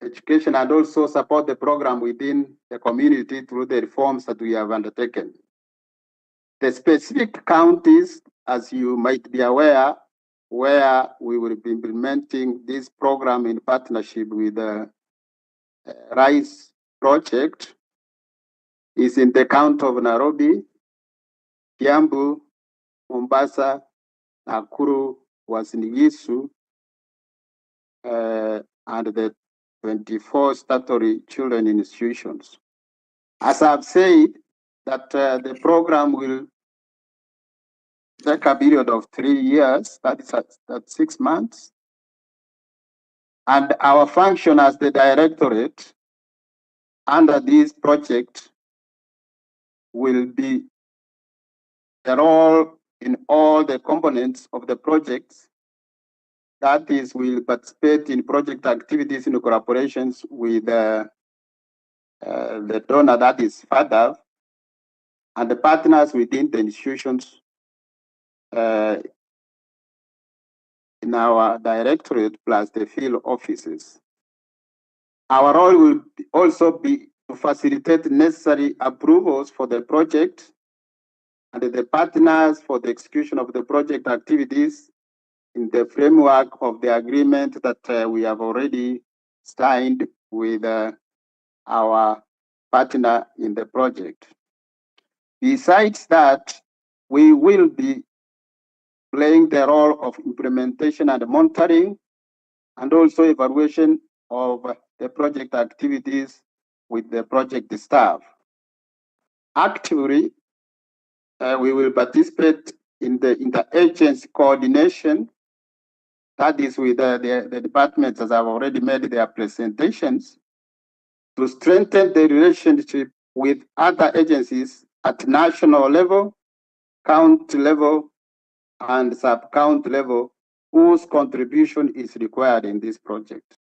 education and also support the program within the community through the reforms that we have undertaken. The specific counties, as you might be aware, where we will be implementing this program in partnership with the RISE project, is in the county of Nairobi, Kiambu, Mombasa, Nakuru, Uasin Gishu, and the 24 statutory children institutions. As I've said, that the program will take a period of 3 years, that is at 6 months. And our function as the directorate under this project will be the role in all the components of the projects. That is, we'll participate in project activities in collaborations with the donor, that is FADF, and the partners within the institutions in our directorate plus the field offices. Our role will also be to facilitate necessary approvals for the project and the partners for the execution of the project activities in the framework of the agreement that we have already signed with our partner in the project. Besides that, we will be playing the role of implementation and monitoring, and also evaluation of the project activities with the project staff. Actively, we will participate in the interagency coordination, that is with the departments as I've already made their presentations, to strengthen the relationship with other agencies at national level, county level, and sub-county level, whose contribution is required in this project.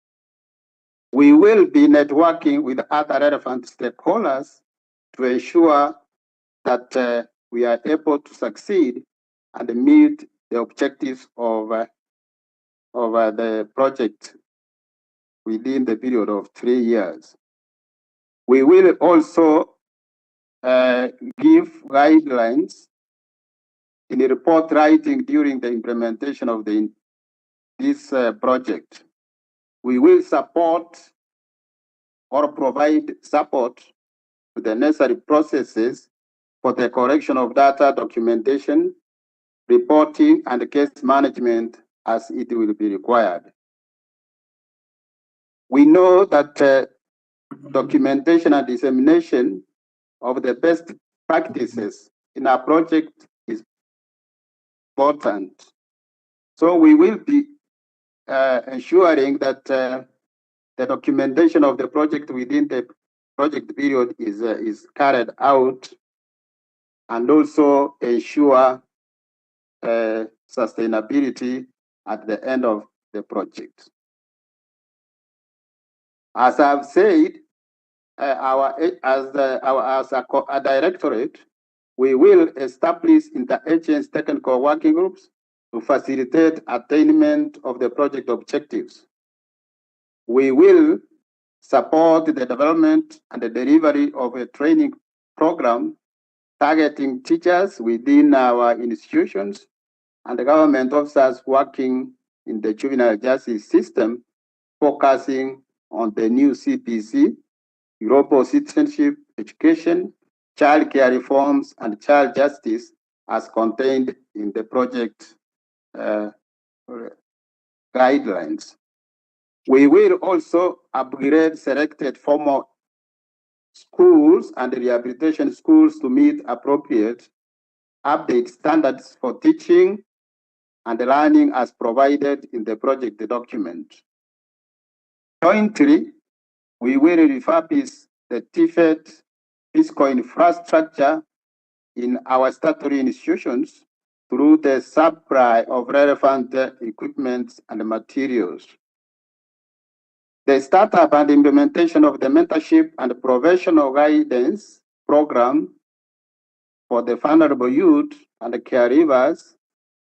We will be networking with other relevant stakeholders to ensure that we are able to succeed and meet the objectives of the project within the period of 3 years. We will also give guidelines in the report writing during the implementation of this project. We will support or provide support to the necessary processes for the correction of data, documentation, reporting, and case management as it will be required. We know that documentation and dissemination of the best practices in our project is important. So we will be ensuring that the documentation of the project within the project period is carried out, and also ensure sustainability at the end of the project. As I've said, as a directorate, we will establish interagency technical working groups to facilitate attainment of the project objectives. We will support the development and the delivery of a training program targeting teachers within our institutions and the government officers working in the juvenile justice system, focusing on the new CPC, Global Citizenship, Education, Child Care Reforms, and Child Justice as contained in the project guidelines. We will also upgrade selected formal schools and rehabilitation schools to meet appropriate update standards for teaching and learning as provided in the project document. Jointly, we will refurbish the TFET physical infrastructure in our statutory institutions through the supply of relevant equipment and materials. The startup and implementation of the mentorship and professional guidance program for the vulnerable youth and the caregivers.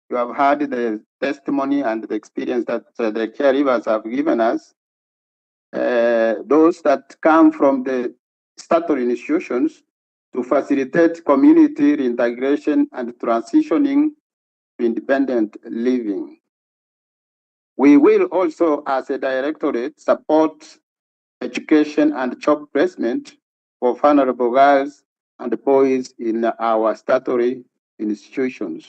You have heard the testimony and the experience that the caregivers have given us. Those that come from the statutory institutions to facilitate community reintegration and transitioning to independent living. We will also, as a directorate, support education and job placement for vulnerable girls and boys in our statutory institutions.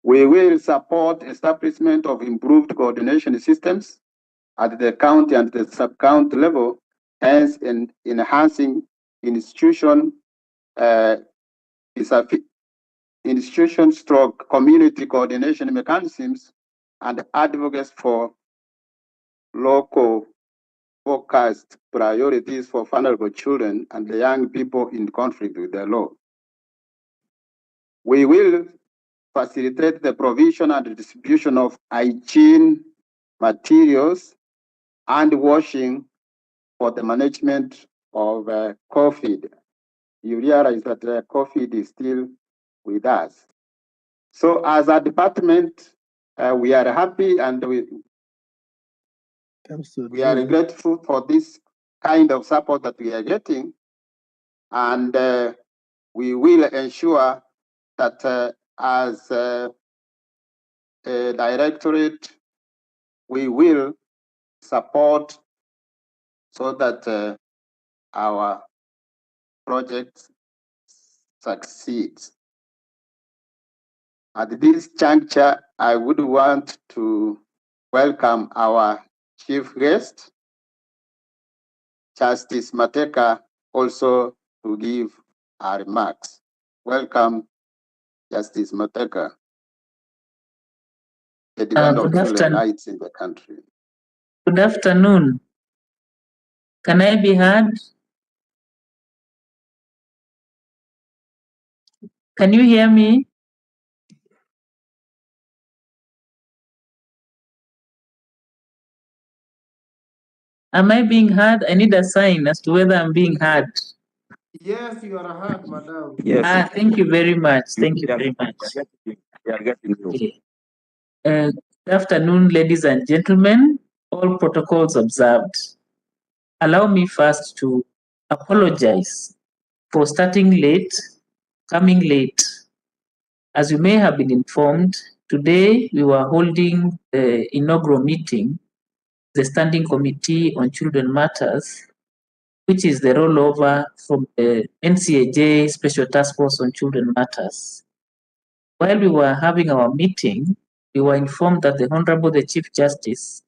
We will support establishment of improved coordination systems at the county and the sub-county level, hence in enhancing institution stroke community coordination mechanisms and advocates for local focused priorities for vulnerable children and the young people in conflict with the law. We will facilitate the provision and distribution of hygiene materials and washing for the management of COVID. You realize that COVID is still with us. So as a department, we are happy and we are grateful for this kind of support that we are getting. And we will ensure that as a directorate, we will support so that our project succeeds. At this juncture, I would want to welcome our chief guest, Justice Mateka, also to give our remarks. Welcome, Justice Mateka. The demand of children's rights in the country. Good afternoon. Can I be heard? Can you hear me? Am I being heard? I need a sign as to whether I'm being heard. Yes, you are heard, madam. Yes. Thank you very much. Thank you very much. Okay. Good afternoon, ladies and gentlemen. All protocols observed. Allow me first to apologize for starting late, coming late. As you may have been informed, today we were holding the inaugural meeting, the Standing Committee on Children Matters, which is the rollover from the NCAJ Special Task Force on Children Matters. While we were having our meeting, we were informed that the Honorable the Chief Justice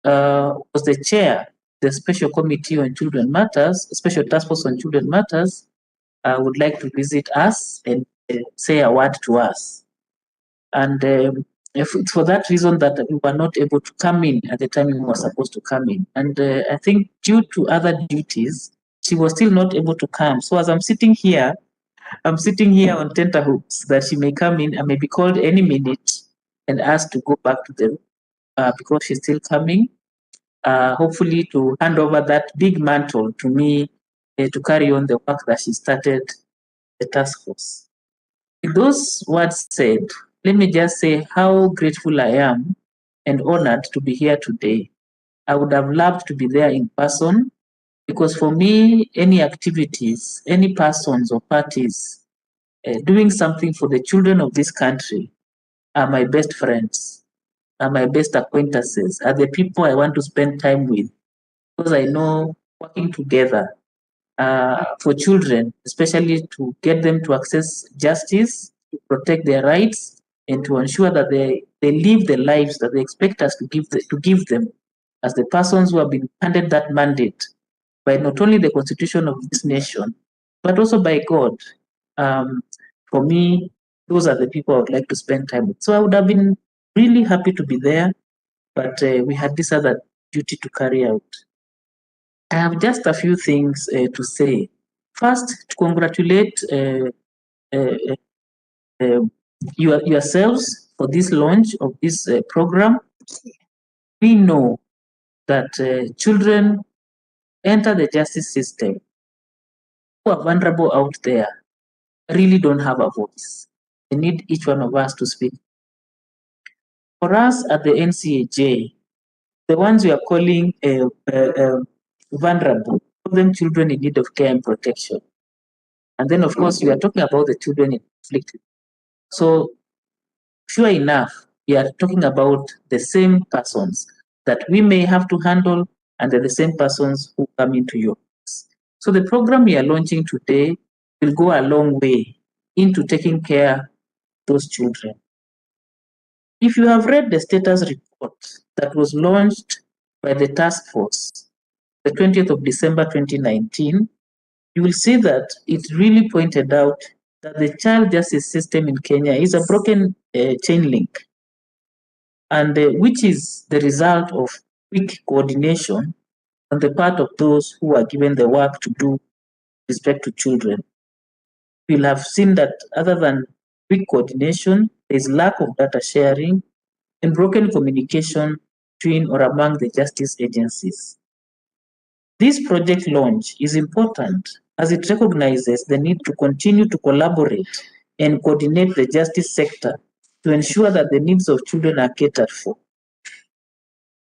was the chair of the Special Committee on Children Matters, Special Task Force on Children Matters, would like to visit us and say a word to us. And it's for that reason that we were not able to come in at the time we were supposed to come in. And I think due to other duties, she was still not able to come. So as I'm sitting here on tenterhooks that she may come in and may be called any minute and asked to go back to the room because she's still coming, hopefully to hand over that big mantle to me to carry on the work that she started the task force. With those words said, let me just say how grateful I am and honored to be here today. I would have loved to be there in person because for me, any activities, any persons or parties doing something for the children of this country are my best friends, are my best acquaintances, are the people I want to spend time with because I know working together for children, especially to get them to access justice, to protect their rights, and to ensure that they live the lives that they expect us to give them as the persons who have been handed that mandate by not only the Constitution of this nation, but also by God. For me, those are the people I would like to spend time with. So I would have been really happy to be there, but we had this other duty to carry out. I have just a few things to say. First, to congratulate yourselves for this launch of this program. We know that children enter the justice system who are vulnerable out there really don't have a voice. They need each one of us to speak. For us at the NCAJ, the ones we are calling vulnerable, them children in need of care and protection. And then, of course, we are talking about the children in conflict. So, sure enough, we are talking about the same persons that we may have to handle, and they're the same persons who come into your office. So the program we are launching today will go a long way into taking care of those children. If you have read the status report that was launched by the task force, the 20th of December 2019, you will see that it really pointed out that the child justice system in Kenya is a broken chain link, and which is the result of weak coordination on the part of those who are given the work to do with respect to children. You'll have seen that other than weak coordination, there is lack of data sharing and broken communication between or among the justice agencies. This project launch is important as it recognizes the need to continue to collaborate and coordinate the justice sector to ensure that the needs of children are catered for.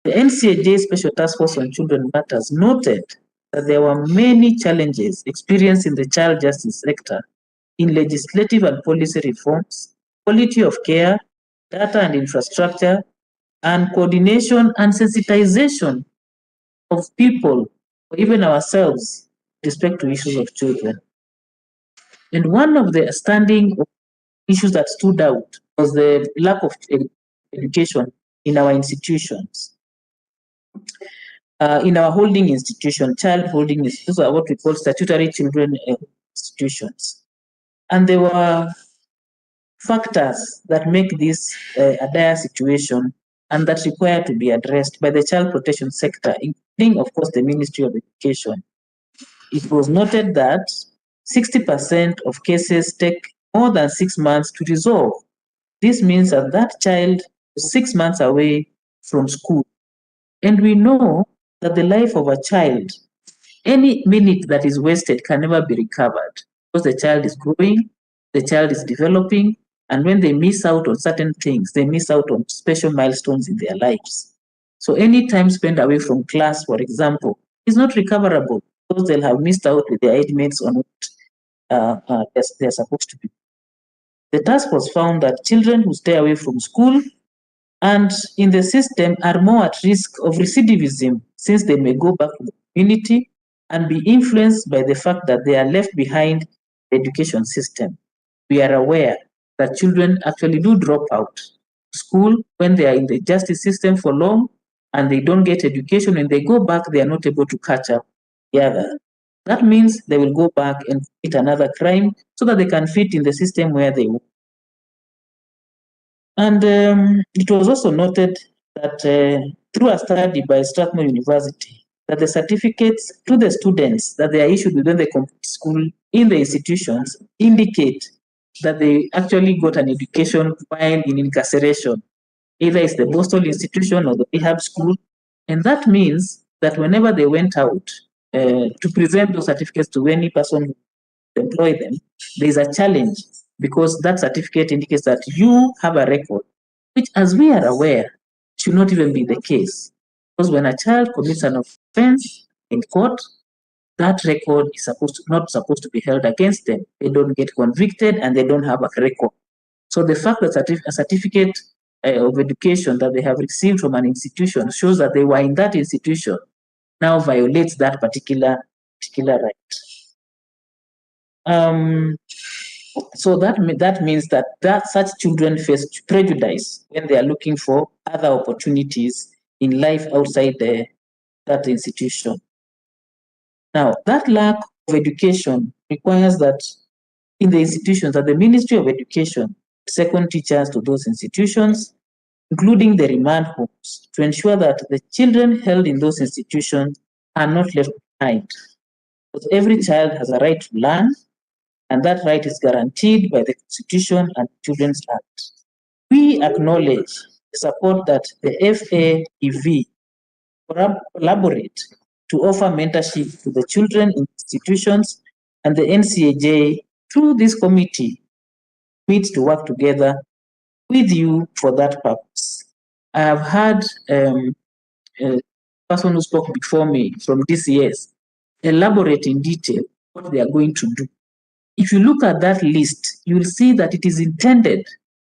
The NCAJ Special Task Force on Children Matters noted that there were many challenges experienced in the child justice sector in legislative and policy reforms, quality of care, data and infrastructure, and coordination and sensitization of people, or even ourselves, with respect to issues of children. And one of the standing issues that stood out was the lack of education in our institutions. In our holding institution, child holding institutions are what we call statutory children institutions. And there were factors that make this a dire situation and that require to be addressed by the child protection sector, including, of course, the Ministry of Education. It was noted that 60% of cases take more than 6 months to resolve. This means that that child is 6 months away from school. And we know that the life of a child, any minute that is wasted can never be recovered because the child is growing, the child is developing, and when they miss out on certain things, they miss out on special milestones in their lives. So any time spent away from class, for example, is not recoverable because they'll have missed out with their aid mates on what they're supposed to be. The task force found that children who stay away from school and in the system are more at risk of recidivism since they may go back to the community and be influenced by the fact that they are left behind the education system. We are aware that children actually do drop out school when they are in the justice system for long and they don't get education. When they go back, they are not able to catch up the other. That means they will go back and commit another crime so that they can fit in the system where they were. And it was also noted that through a study by Strathmore University, that the certificates to the students that they are issued within the complete school in the institutions indicate that they actually got an education while in incarceration. Either it's the Boston institution or the rehab school. And that means that whenever they went out to present those certificates to any person who employed them, there is a challenge because that certificate indicates that you have a record, which, as we are aware, should not even be the case. Because when a child commits an offense in court, that record is not supposed to be held against them. They don't get convicted and they don't have a record. So the fact that a certificate of education that they have received from an institution shows that they were in that institution now violates that particular right. So that means that such children face prejudice when they are looking for other opportunities in life outside that institution. Now, that lack of education requires that in the institutions, that the Ministry of Education second teachers to those institutions, including the remand homes, to ensure that the children held in those institutions are not left behind. Because every child has a right to learn, and that right is guaranteed by the Constitution and Children's Act. We acknowledge the support that the FAEV collaborate to offer mentorship to the children in institutions, and the NCAJ, through this committee, meets to work together with you for that purpose. I have had a person who spoke before me from DCS elaborate in detail what they are going to do. If you look at that list, you will see that it is intended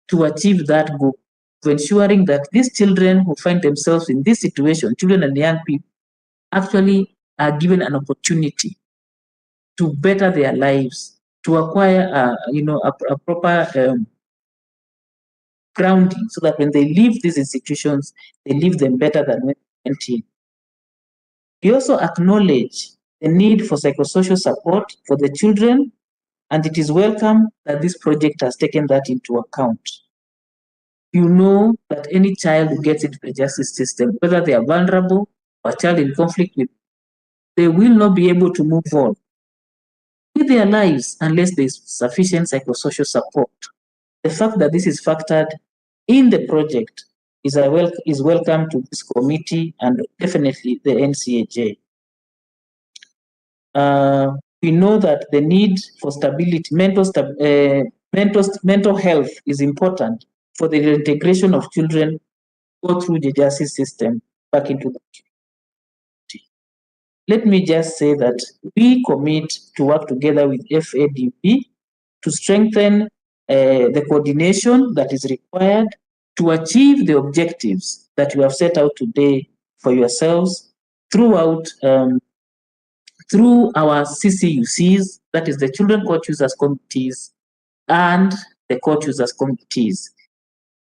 to achieve that goal to ensuring that these children who find themselves in this situation, children and young people, actually are given an opportunity to better their lives, to acquire, a proper grounding, so that when they leave these institutions, they leave them better than when they went in. We also acknowledge the need for psychosocial support for the children, and it is welcome that this project has taken that into account. You know that any child who gets into the justice system, whether they are vulnerable or a child in conflict with, they will not be able to move on with their lives unless there is sufficient psychosocial support. The fact that this is factored in the project is welcome to this committee and definitely the NCAJ. We know that the need for stability, mental health is important for the reintegration of children who go through the justice system back into the community. Let me just say that we commit to work together with FADB to strengthen the coordination that is required to achieve the objectives that you have set out today for yourselves throughout through our CCUCs, that is the Children Court Users Committees and the Court Users Committees.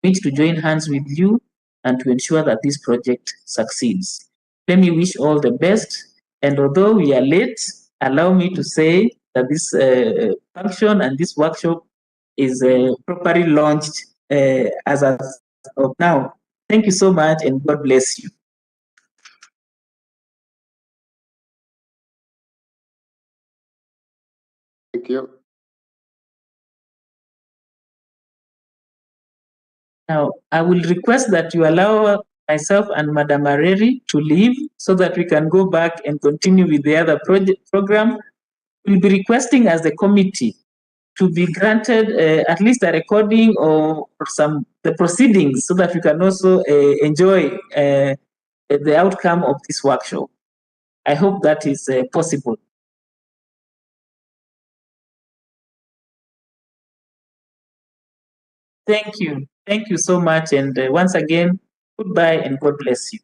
We need to join hands with you and to ensure that this project succeeds. Let me wish all the best. And although we are late, allow me to say that this function and this workshop is properly launched as of now. Thank you so much and God bless you. Thank you. Now, I will request that you allow myself and Madam Areri to leave so that we can go back and continue with the other program. We'll be requesting as the committee to be granted at least a recording or the proceedings so that we can also enjoy the outcome of this workshop. I hope that is possible. Thank you. Thank you so much. And once again, goodbye and God bless you.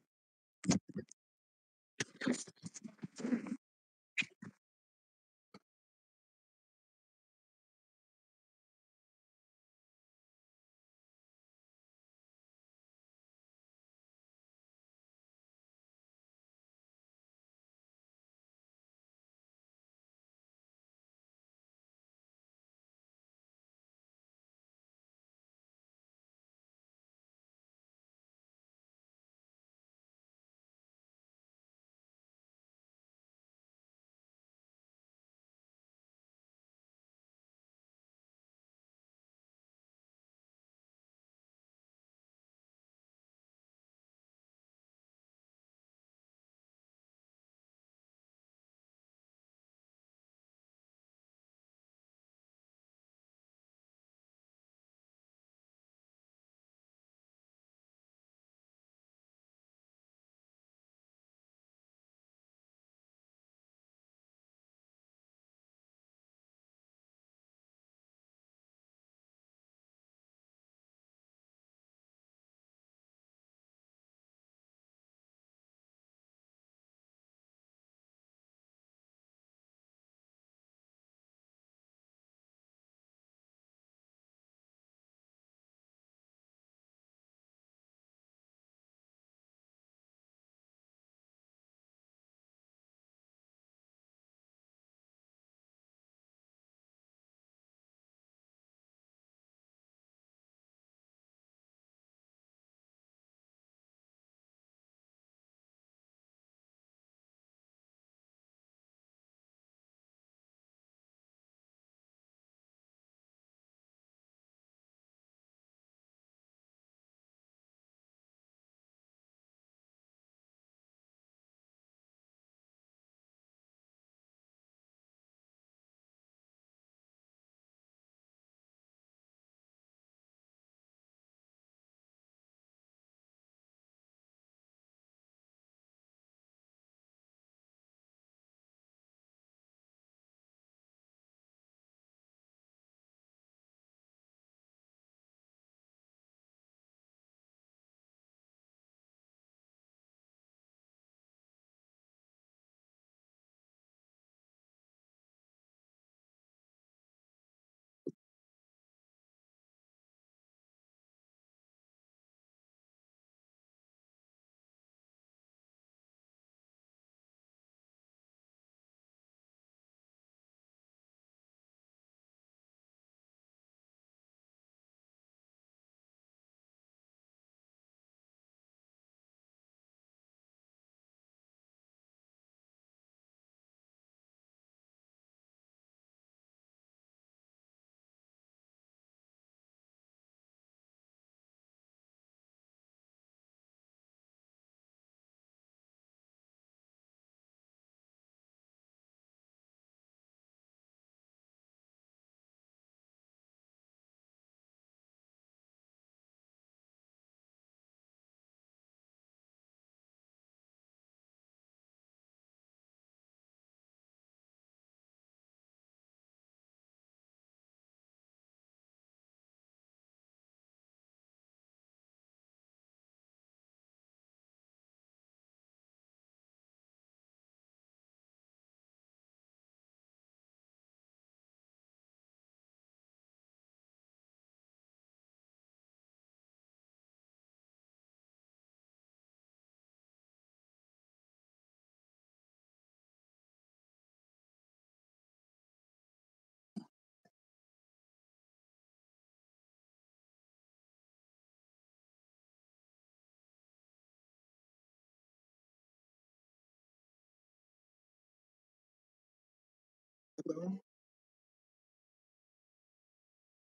Hello.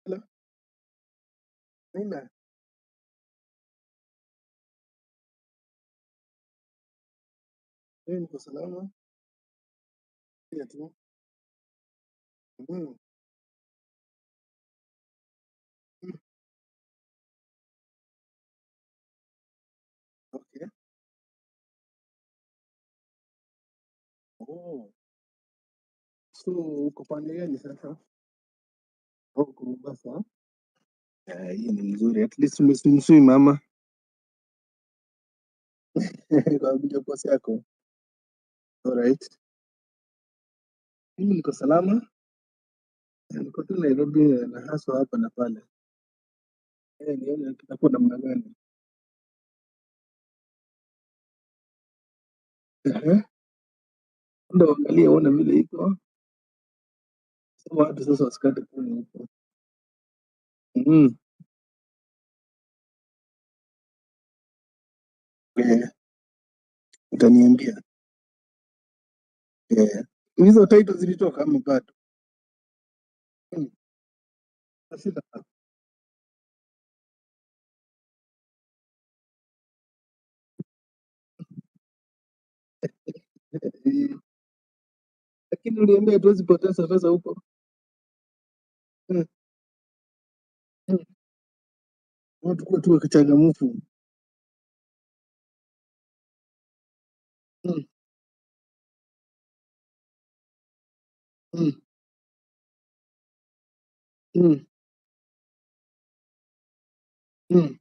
Hello. Nina. Mimi niko salama. Pia tu. Mm. Mm. Okay. Oh. So uko pande gani sasa? Oh, uko Mombasa. Hii ni mzuri. At least umesimsui mama. Kwa kuja posi yako. Alright. Mimi niko salama. Niko tu Nairobi na haswa hapa na pale. Nione kitakuwa namna gani. Ndio angalia uone vile iko. Sasa watu sasa wasikate kuni huko. Mm. Utaniambia. Hizo title zilitoka ama bado? Mm. Sasa lakini uliambia hatuwezi poteza pesa huko. Mm. Mm. Watu kuwa tu wakichangamfu. Mm. Mm. Mm. Mm.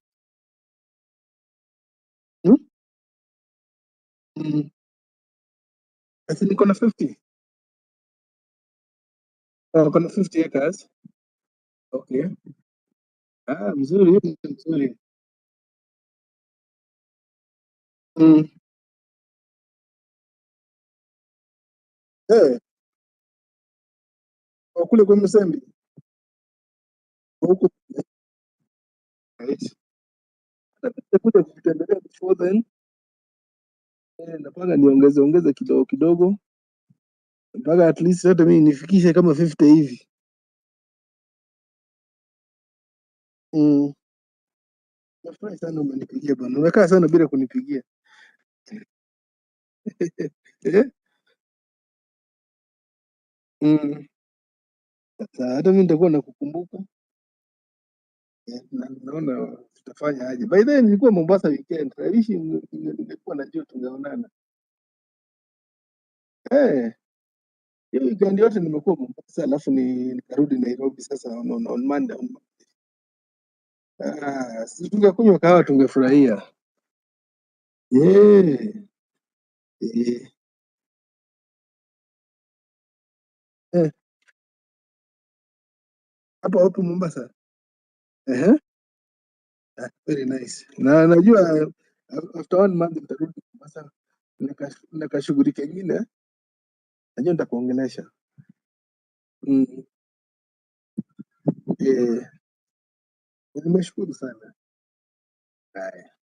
Mm. Mm. Ati niko na 50. Oh, kuna 50 acres. Okay. Mzuri, hiyo ni mzuri. Mm. Kule kwa Msembi. Huko. Right. Nitakuja kutembelea before then. Napanga ongeze kidogo kidogo. Mpaka at least hata mimi nifikishe kama 50 hivi. Mm. Nafurahi sana umenipigia bwana. Umekaa sana bila kunipigia. Mm. Sasa hata mimi nitakuwa nakukumbuka. Naona tutafanya aje. By then nilikuwa Mombasa weekend. I wish ningekuwa najua tungeonana. Hiyo weekend yote nimekuwa Mombasa alafu nikarudi Nairobi sasa on Monday. Si tungekunywa kahawa tungefurahia. Eh. Hapo hapo Mombasa. Very nice. Na najua after 1 month nitarudi Mombasa na kashughuli kengine. Najua nitakuongelesha. Nimeshukuru sana. Haya.